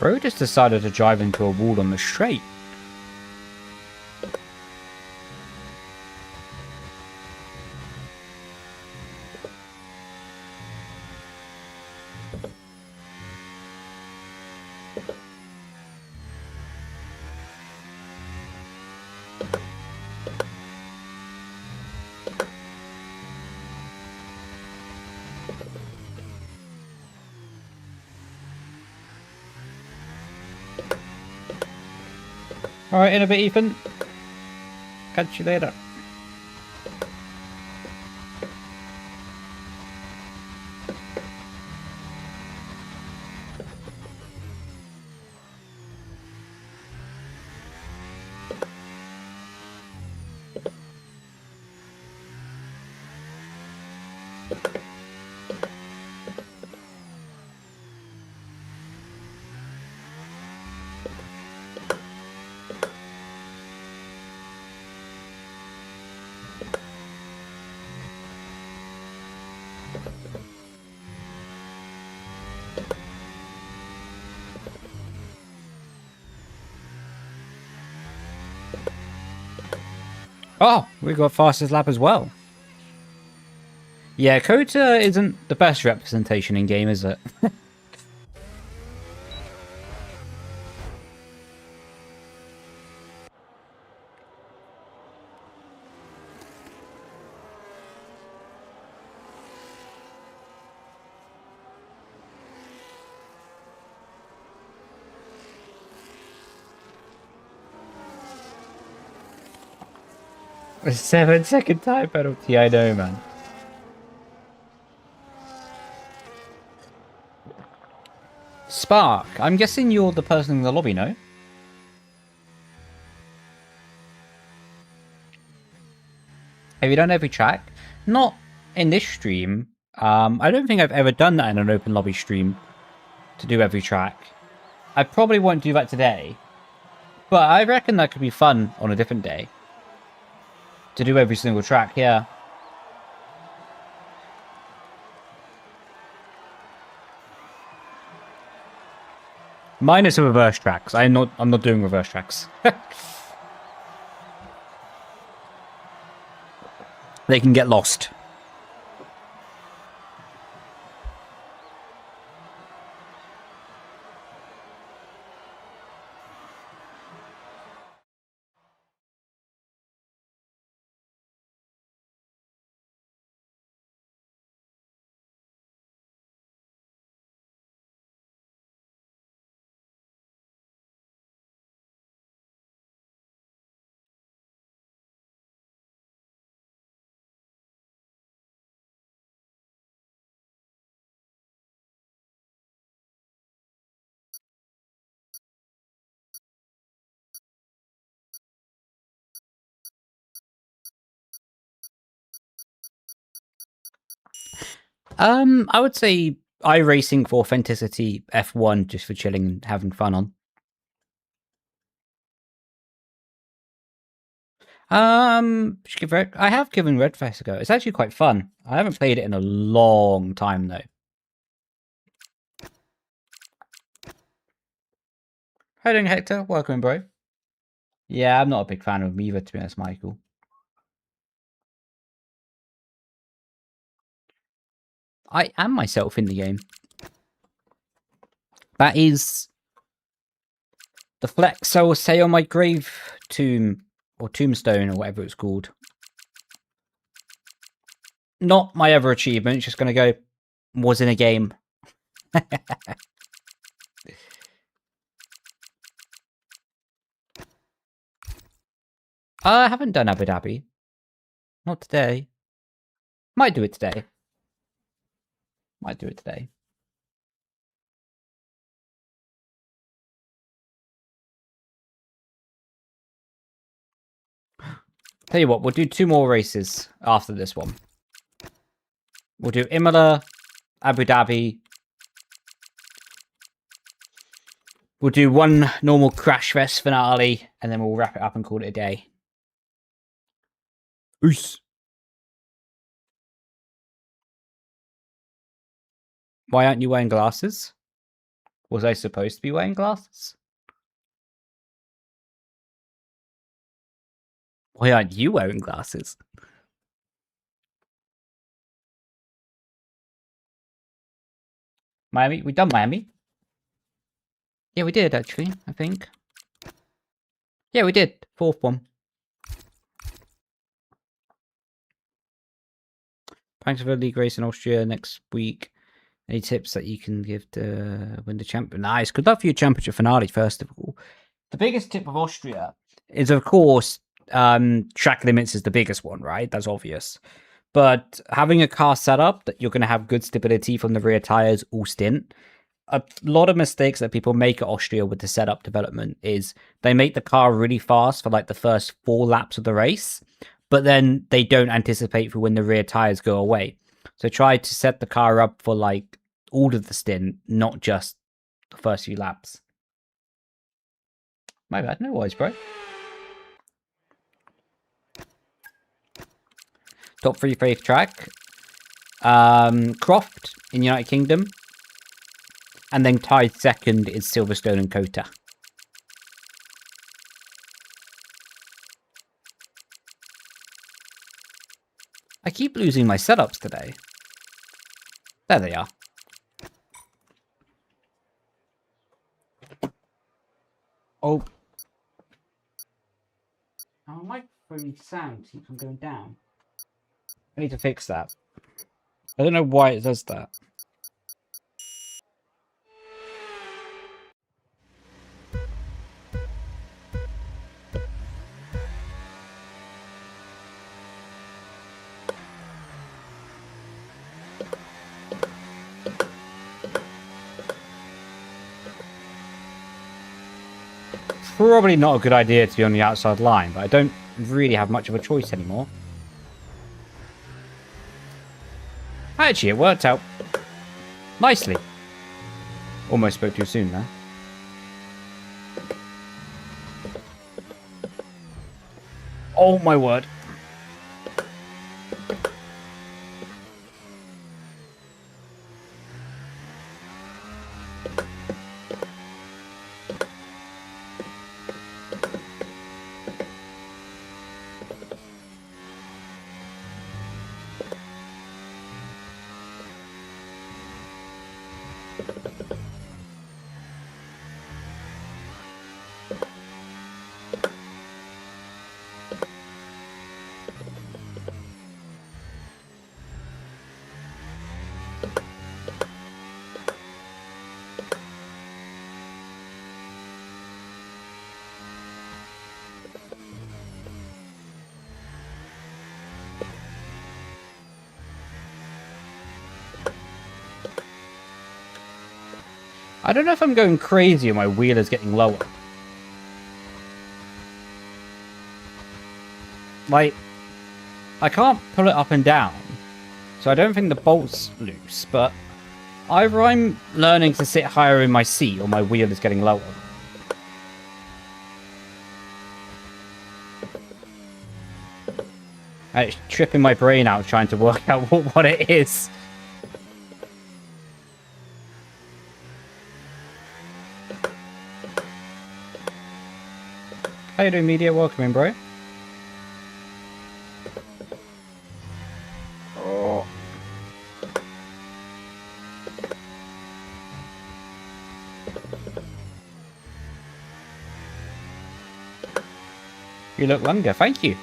Bro just decided to drive into a wall on the straight. Alright, in a bit, Ethan. Catch you later. Oh, we got fastest lap as well. Yeah, Kota isn't the best representation in game, is it? A 7-second time penalty, I know, man. Spark, I'm guessing you're the person in the lobby, no? Have you done every track? Not in this stream. I don't think I've ever done that in an open lobby stream, to do every track. I probably won't do that today, but I reckon that could be fun on a different day. To do every single track, yeah. Minus the reverse tracks. I'm not doing reverse tracks. They can get lost. I would say iRacing for authenticity, F1 just for chilling and having fun on. I have given Redfest a go. It's actually quite fun. I haven't played it in a long time though. How you doing, Hector? Welcome, bro. Yeah, I'm not a big fan of him either, to be honest, Michael. I am myself in the game. That is the flex I will say on my grave tomb, or tombstone, or whatever it's called. Not my other achievement, just gonna go, was in a game. I haven't done Abu Dhabi. Not today. Might do it today. Might do it today. Tell you what, we'll do 2 more races after this one. We'll do Imola, Abu Dhabi. We'll do 1 normal Crash Fest finale, and then we'll wrap it up and call it a day. Peace. Why aren't you wearing glasses? Was I supposed to be wearing glasses? Why aren't you wearing glasses? Miami? We done Miami? Yeah, we did, actually, I think. Yeah, we did. 4th one. Planning for the league race in Austria next week. Any tips that you can give to win the champion? Nice. Good luck for your championship finale, first of all. The biggest tip of Austria is, of course, track limits is the biggest one, right? That's obvious. But having a car setup that you're going to have good stability from the rear tires all stint. A lot of mistakes that people make at Austria with the setup development is they make the car really fast for like the first 4 laps of the race, but then they don't anticipate for when the rear tires go away. So try to set the car up for like all of the stint, not just the first few laps. My bad, no worries, bro. Top 3 faith track. Croft in United Kingdom. And then tied second is Silverstone and Kota. I keep losing my setups today. There they are. Oh. My microphone sound keeps on going down. I need to fix that. I don't know why it does that. Probably not a good idea to be on the outside line, but I don't really have much of a choice anymore. Actually, it worked out nicely. Almost spoke too soon there. Oh my word. I don't know if I'm going crazy or my wheel is getting lower. Like, I can't pull it up and down, so I don't think the bolt's loose, but either I'm learning to sit higher in my seat or my wheel is getting lower. And it's tripping my brain out trying to work out what it is. How you doing, media? Welcome in, bro. Oh. You look younger, thank you.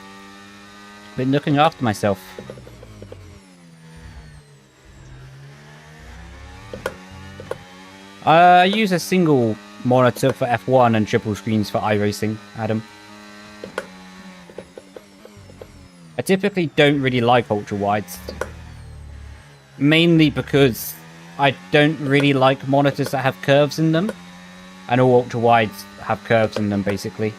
Been looking after myself. I use a single monitor for F1 and triple screens for iRacing, Adam. I typically don't really like ultra-wides. Mainly because I don't really like monitors that have curves in them. And all ultra-wides have curves in them, basically.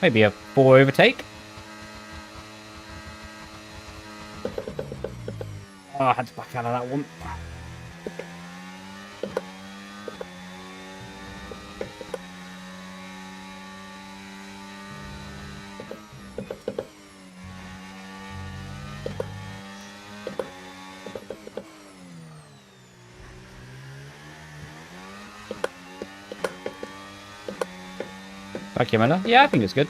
Maybe a 4 overtake? Oh, I had to back out of that one. Thank you, Miller. Yeah, I think it's good.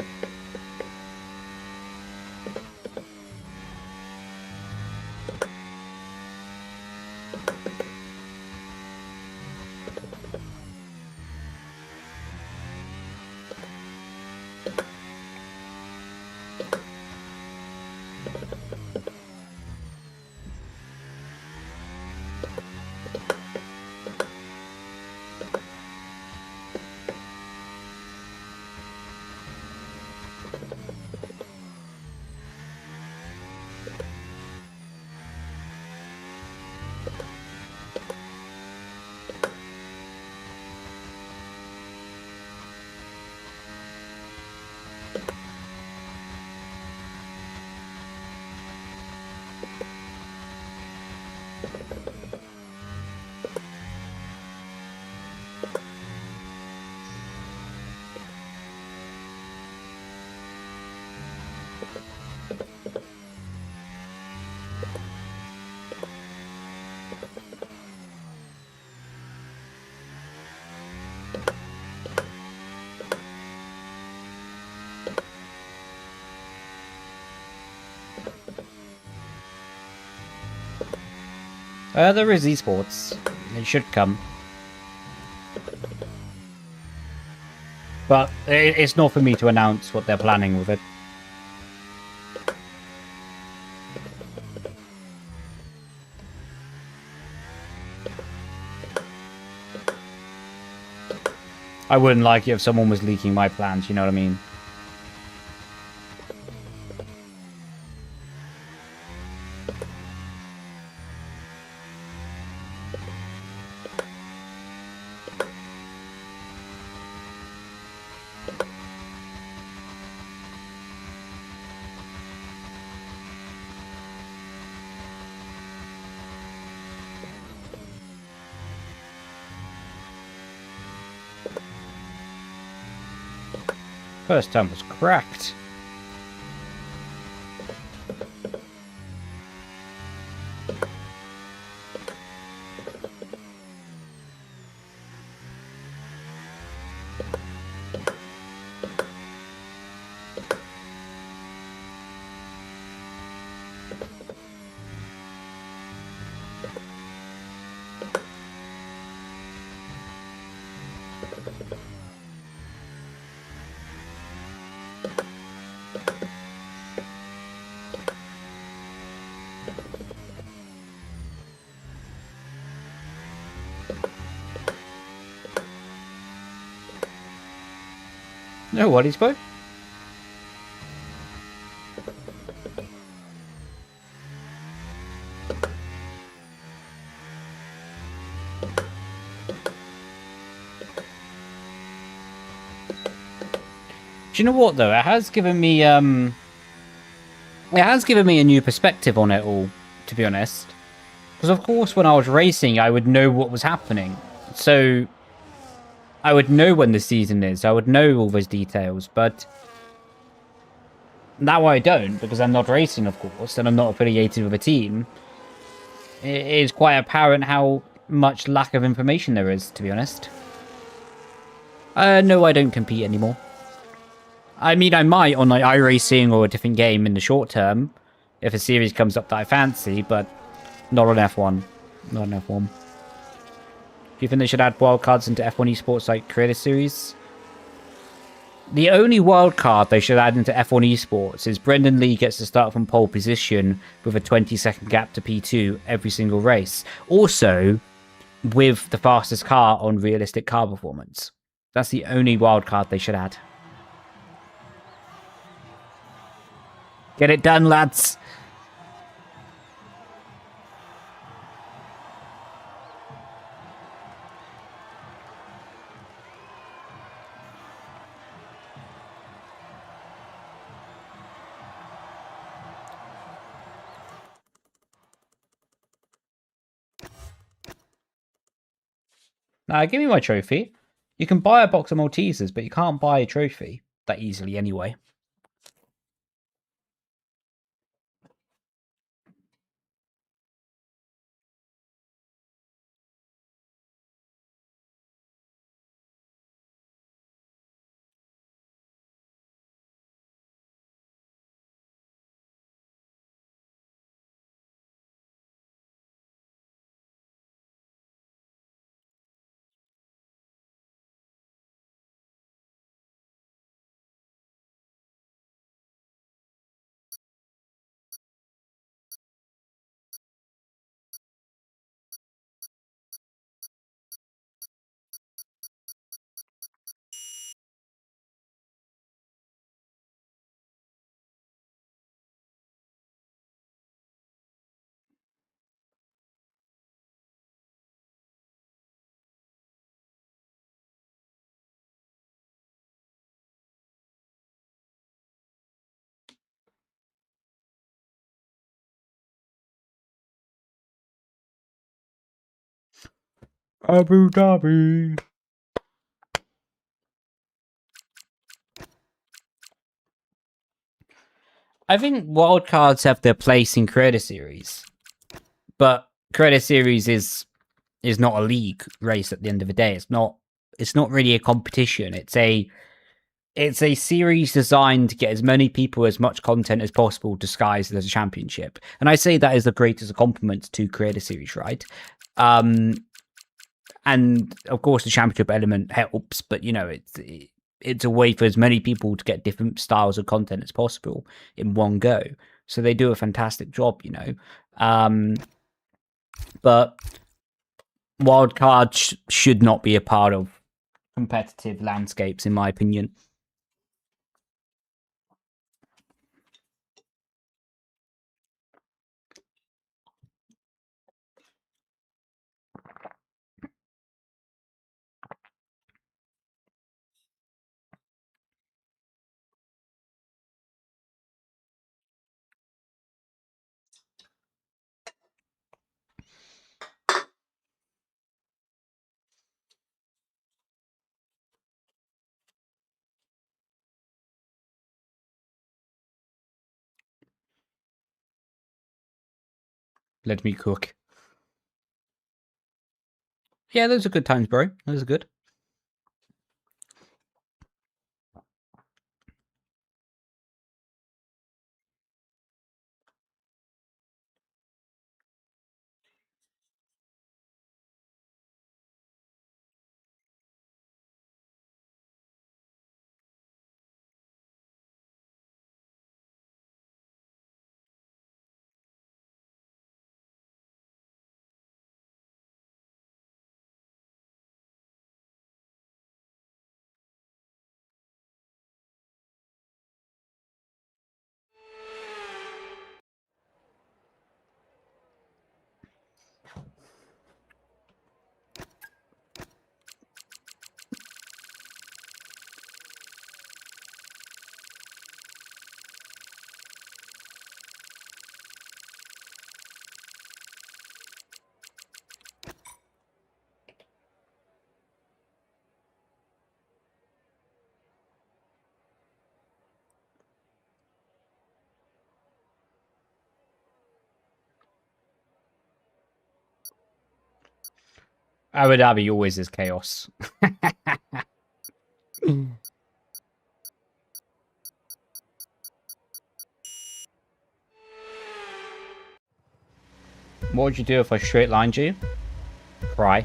There is esports. It should come. But it's not for me to announce what they're planning with it. I wouldn't like it if someone was leaking my plans, you know what I mean? First time was cracked. No worries, bro. Do you know what though? It has given me a new perspective on it all, to be honest. Because of course when I was racing I would know what was happening. So I would know when the season is. I would know all those details, but now I don't because I'm not racing, of course, and I'm not affiliated with a team. It is quite apparent how much lack of information there is, to be honest. No, I don't compete anymore. I mean, I might on like iRacing or a different game in the short term if a series comes up that I fancy, but not on F1. Not on F1. Do you think they should add wildcards into F1 esports like Creator Series? The only wildcard they should add into F1 esports is Brendan Lee gets to start from pole position with a 20-second gap to P2 every single race. Also, with the fastest car on realistic car performance. That's the only wildcard they should add. Get it done, lads! Now, give me my trophy. You can buy a box of Maltesers, but you can't buy a trophy that easily anyway. Abu Dhabi. I think wildcards have their place in Creator Series, but Creator Series is not a league race at the end of the day. It's not really a competition. It's it's a series designed to get as many people as much content as possible disguised as a championship. And I say that as the greatest compliment to create a series, right? And of course the championship element helps, but you know, it's a way for as many people to get different styles of content as possible in one go. So they do a fantastic job, you know. But wildcards should not be a part of competitive landscapes, in my opinion. Let me cook. Yeah, those are good times, bro. Those are good. Abu Dhabi always is chaos. What would you do if I straight lined you? Cry.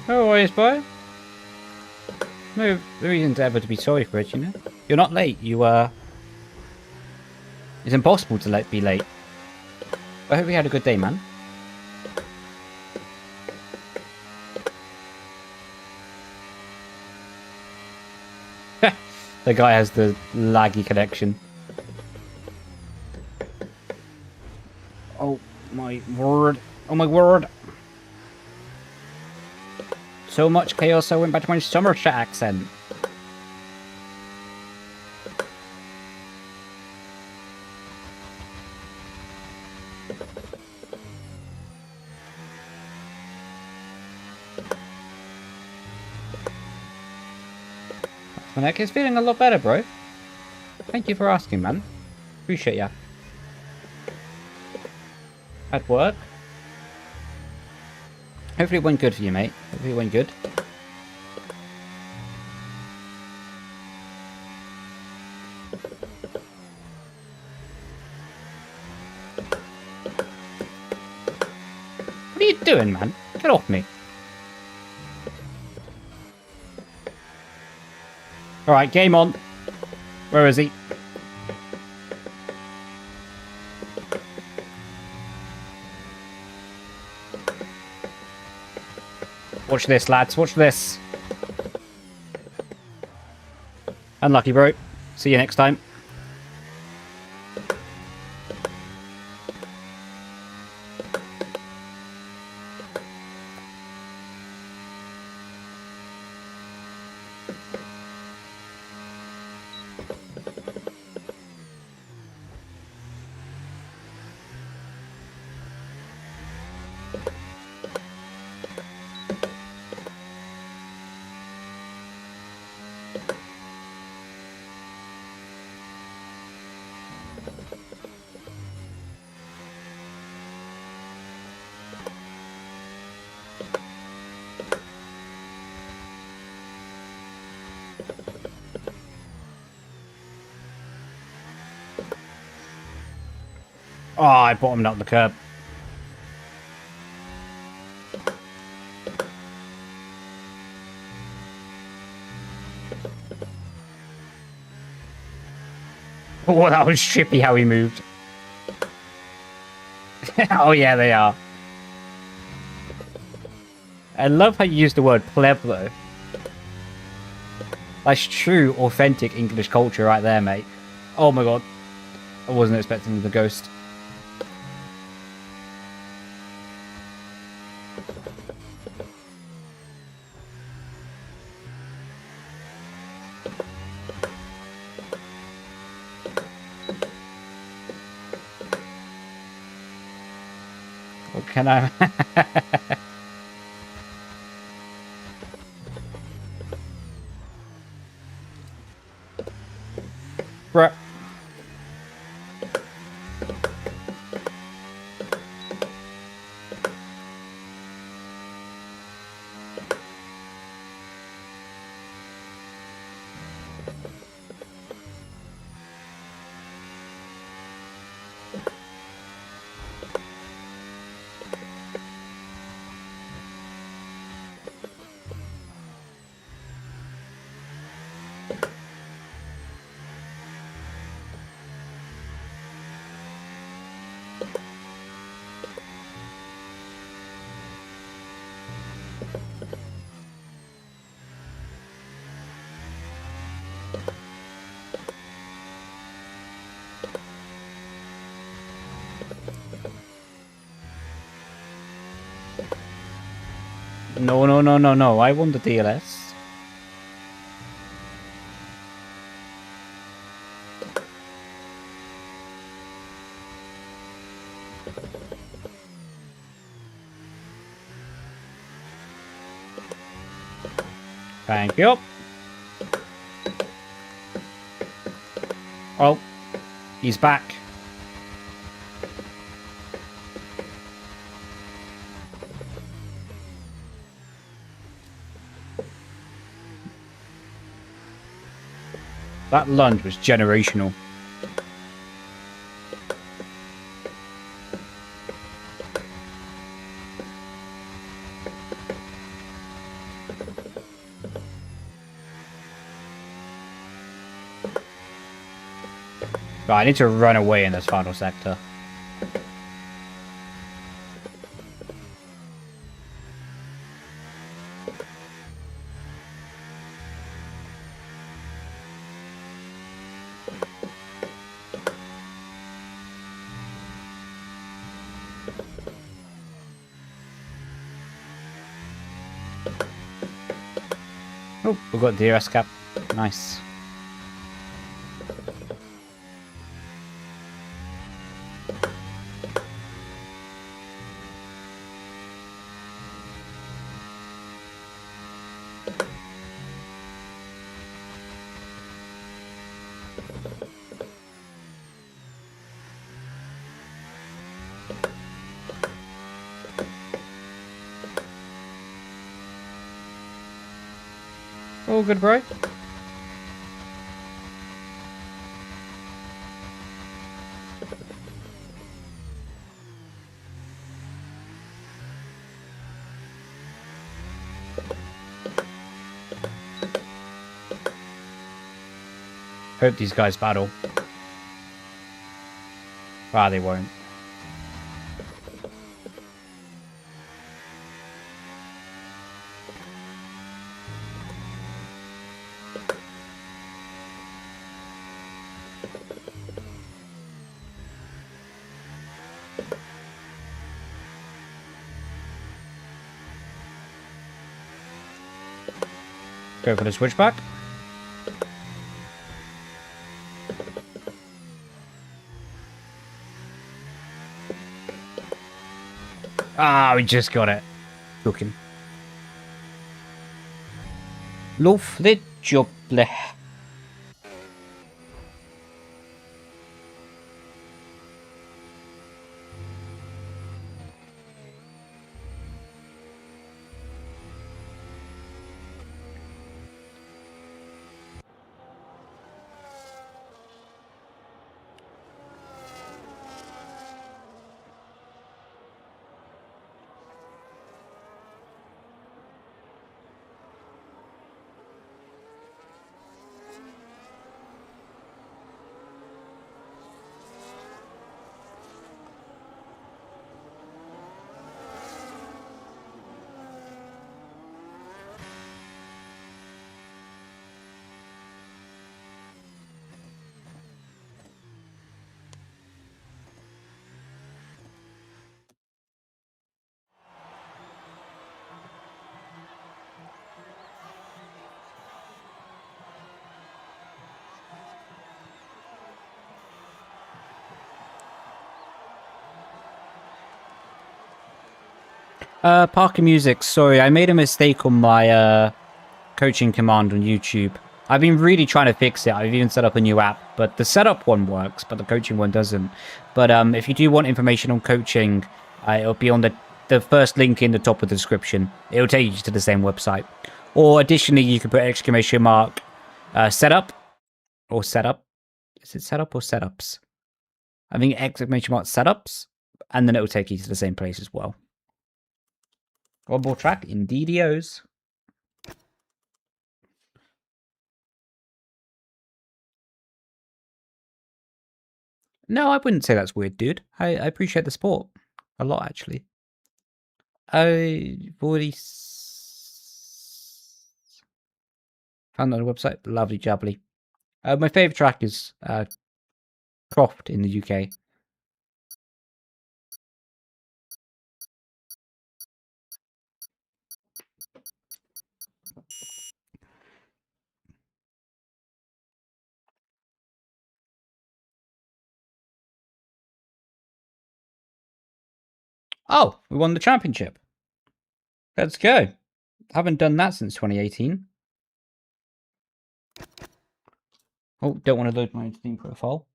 No worries, boy. No reason ever to be sorry for it, you know? You're not late. It's impossible to be late. I hope you had a good day, man. The guy has the laggy connection. Oh my word. Oh my word. So much chaos, I went back to my Somerset accent. My neck is feeling a lot better, bro. Thank you for asking, man. Appreciate ya. At work. Hopefully it went good for you, mate. Hopefully it went good. What are you doing, man? Get off me. Alright, game on. Where is he? Watch this, lads. Watch this. Unlucky, bro. See you next time. Oh, I bottomed out the curb. Oh, that was trippy how he moved. Oh, yeah, they are. I love how you use the word pleb, though. That's true, authentic English culture right there, mate. Oh my god. I wasn't expecting the ghost. What can I... Bruh. No, no, no, no, no. I want the DLS. Thank you. Oh, he's back. That lunge was generational. Right, I need to run away in this final sector. Oh, we've got DRS cap. Nice. All good, bro. Hope these guys battle. Ah, they won't. Go for the switchback. Ah, we just got it. Looking. Lovely jubbly. Parker Music, sorry, I made a mistake on my coaching command on YouTube. I've been really trying to fix it. I've even set up a new app, but the setup one works, but the coaching one doesn't. But if you do want information on coaching, it'll be on the first link in the top of the description. It'll take you to the same website. Or additionally, you can put exclamation mark setup or setup. Is it setup or setups? I think exclamation mark setups, and then it will take you to the same place as well. One more track, Indeedios. No, I wouldn't say that's weird, dude. I appreciate the support. A lot, actually. I've already found on the website. Lovely jubbly. My favourite track is Croft in the UK. Oh, we won the championship. Let's go. Haven't done that since 2018. Oh, don't want to load my Steam profile.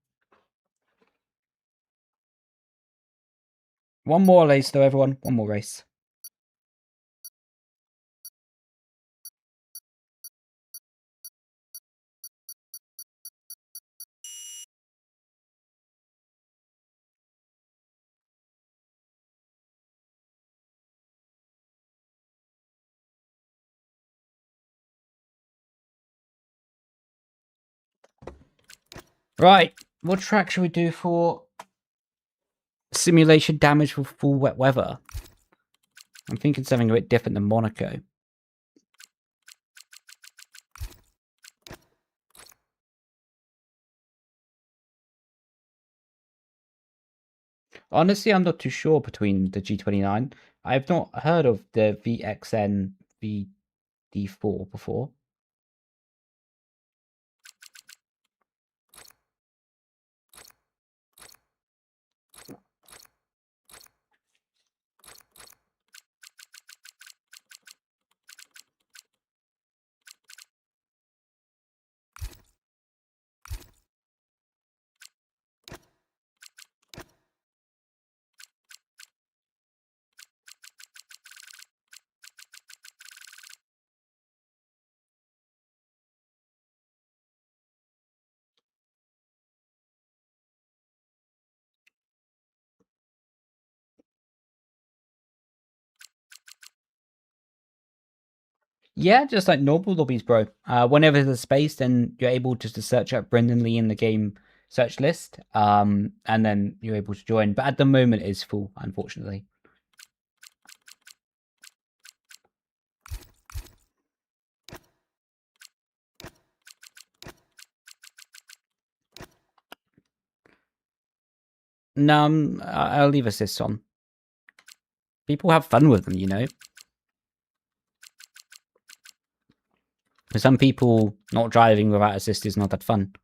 One more race though, everyone. One more race. Right, what track should we do for simulation damage for full wet weather? I'm thinking something a bit different than Monaco. Honestly, I'm not too sure between the G29. I've not heard of the VXN VD4 before. Yeah, just like normal lobbies, bro. Whenever there's space, then you're able just to search up Brendan Lee in the game search list, and then you're able to join. But at the moment, it's full, unfortunately. No, I'll leave assists on. People have fun with them, you know. For some people, not driving without assist is not that fun.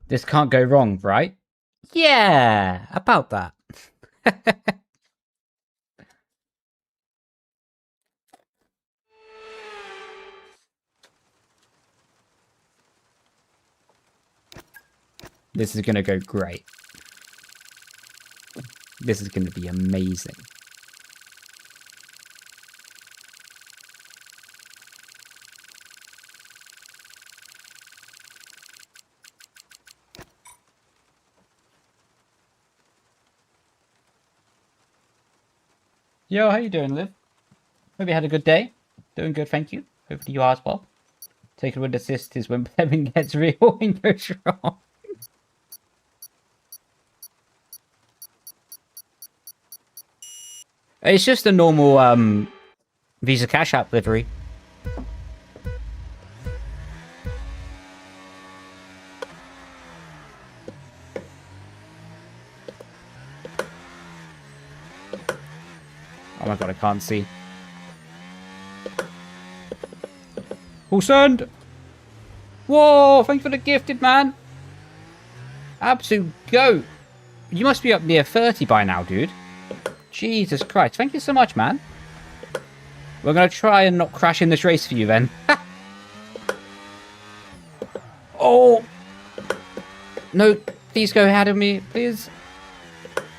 This can't go wrong, right? Yeah, about that. This is going to go great. This is going to be amazing. Yo, how you doing, Liv? Hope you had a good day. Doing good, thank you. Hopefully you are as well. Take it with assist is when Plemon gets real and goes wrong. It's just a normal Visa Cash App livery. Oh my god, I can't see. Full send! Whoa, thanks for the gifted, man. Absolute goat. You must be up near 30 by now, dude. Jesus Christ. Thank you so much, man. We're going to try and not crash in this race for you, then. Oh! No, please go ahead of me, please.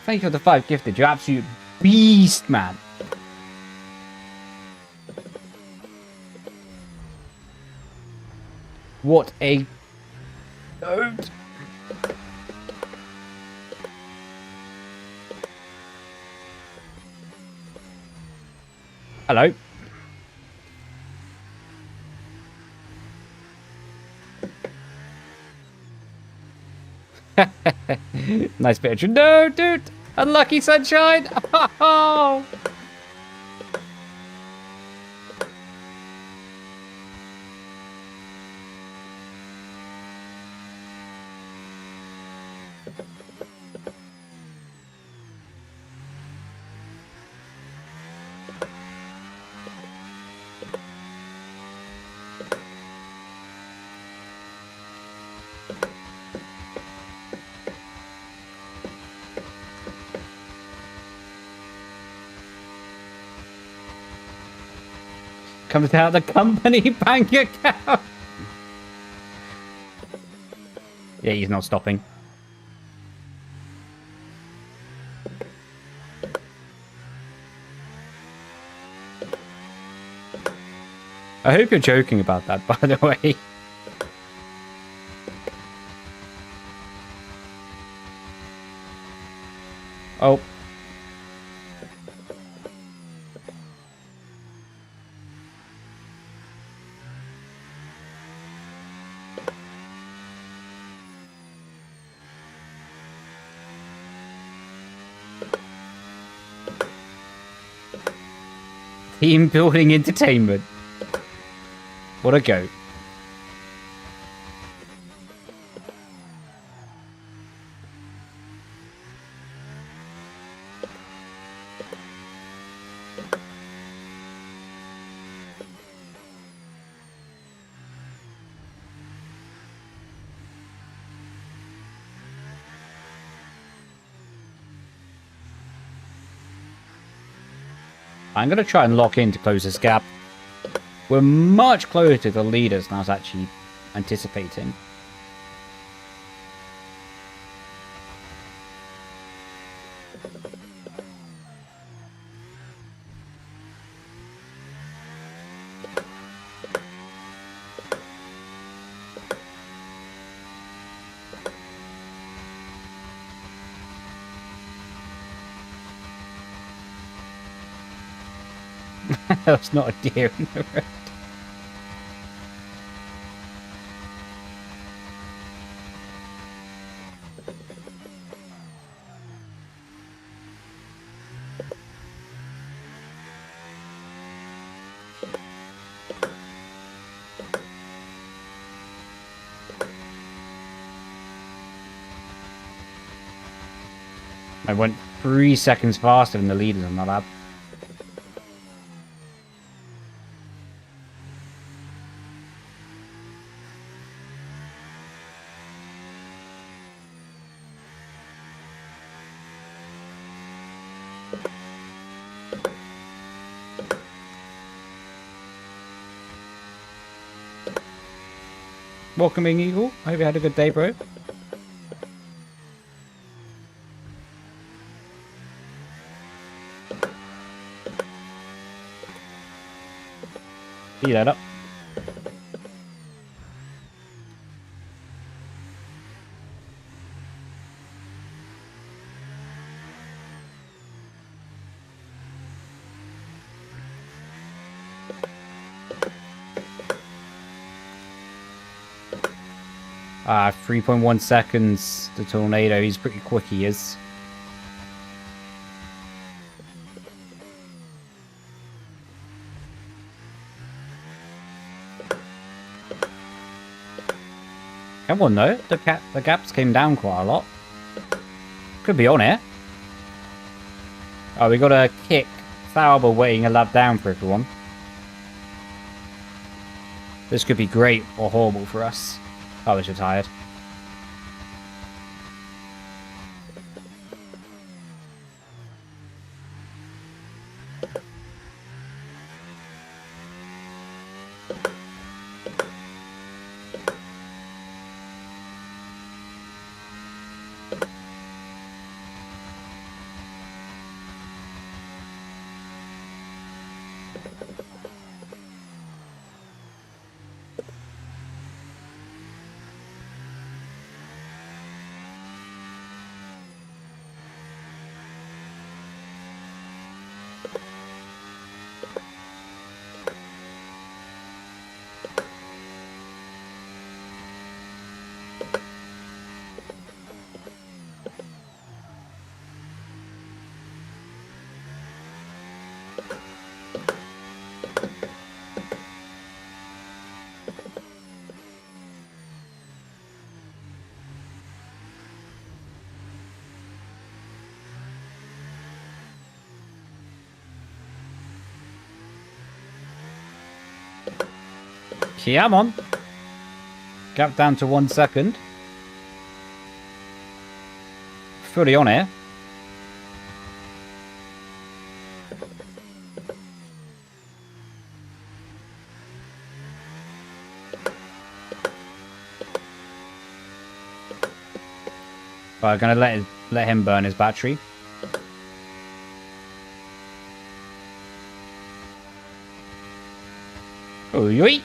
Thank you for the 5 gifted. You're absolute beast, man. What a goat. Hello. Nice picture. No, dude. Unlucky sunshine. Oh. Comes out the company bank account. Yeah, he's not stopping. I hope you're joking about that, by the way. Oh. Team building entertainment. What a goat. I'm going to try and lock in to close this gap. We're much closer to the leaders than I was actually anticipating. That's not a deer in the road. I went 3 seconds faster than the leaders on that lap. Welcoming Eagle. I hope you had a good day, bro. Heat that up. Ah, 3.1 seconds, the tornado. He's pretty quick, he is. Come on, though. The gaps came down quite a lot. Could be on here. Oh, we got a kick. Sauber waiting a lap down for everyone. This could be great or horrible for us. I was retired. Come on. Gap down to 1 second. Fully on here. Right, gonna let him burn his battery. Oh, yoy.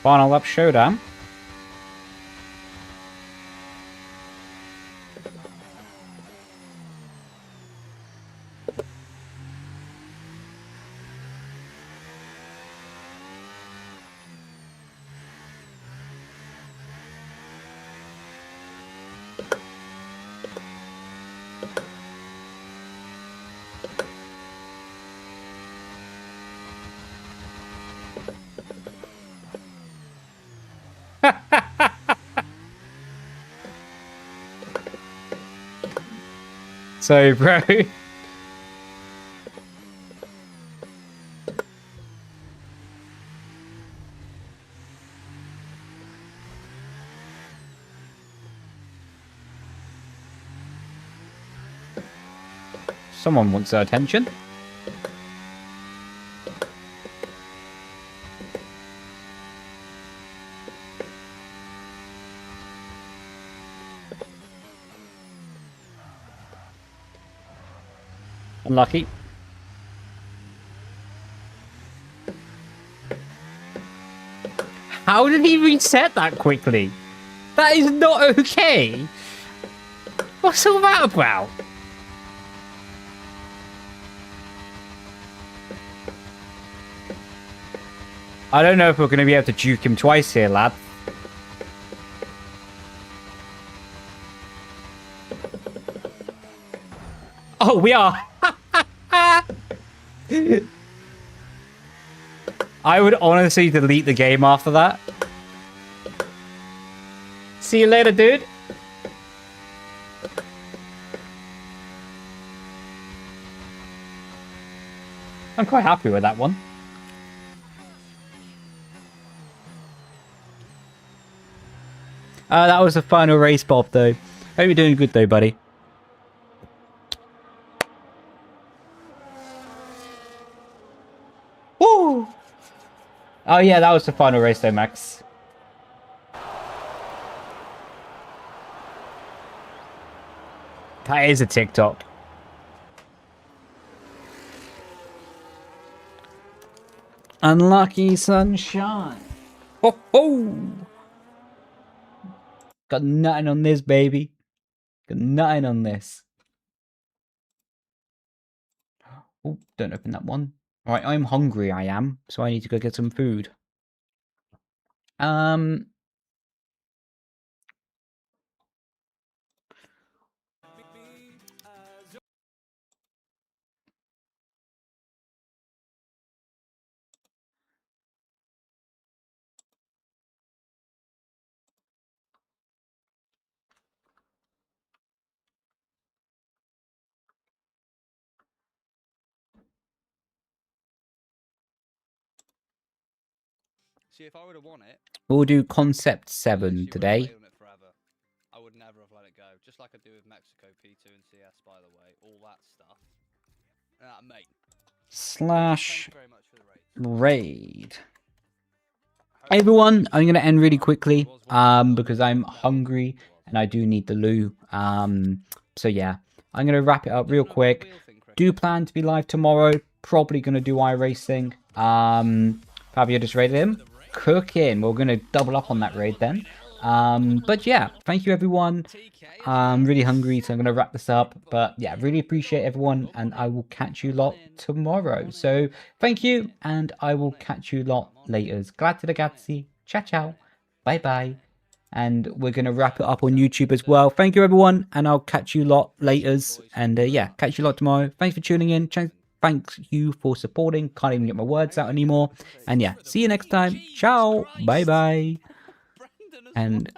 Final lap showdown. So, bro. Someone wants our attention. Unlucky. How did he reset that quickly? That is not okay. What's all that about? I don't know if we're going to be able to juke him twice here, lad. Oh, we are. I would honestly delete the game after that. See you later, dude. I'm quite happy with that one. That was the final race, Bob, though. Hope you're doing good, though, buddy. Woo! Oh, yeah, that was the final race, though, Max. That is a TikTok. Unlucky sunshine. Ho ho! Got nothing on this, baby. Got nothing on this. Oh, don't open that one. Alright, I'm hungry, I am. So I need to go get some food. See, if I would have won it, We'll do Concept 7 today. I would never have let it go. Just like I do with Mexico P2 and CS, by the way. All that stuff. Mate. Slash raid. Hey everyone, I'm going to end really quickly because I'm hungry and I do need the loo. So yeah, I'm going to wrap it up real quick. Do plan to be live tomorrow. Probably going to do iRacing. Fabio just raided him. Cooking. We're going to double up on that raid then. But yeah, thank you everyone. I'm really hungry, so I'm going to wrap this up. But yeah, really appreciate everyone, and I will catch you lot tomorrow. So thank you, and I will catch you lot later. Grazie ragazzi. Ciao ciao. Bye bye. And we're going to wrap it up on YouTube as well. Thank you everyone, and I'll catch you lot later. And yeah, catch you lot tomorrow. Thanks for tuning in. Thanks you for supporting. Can't even get my words out anymore. And yeah, see you next time. Ciao. Bye bye. And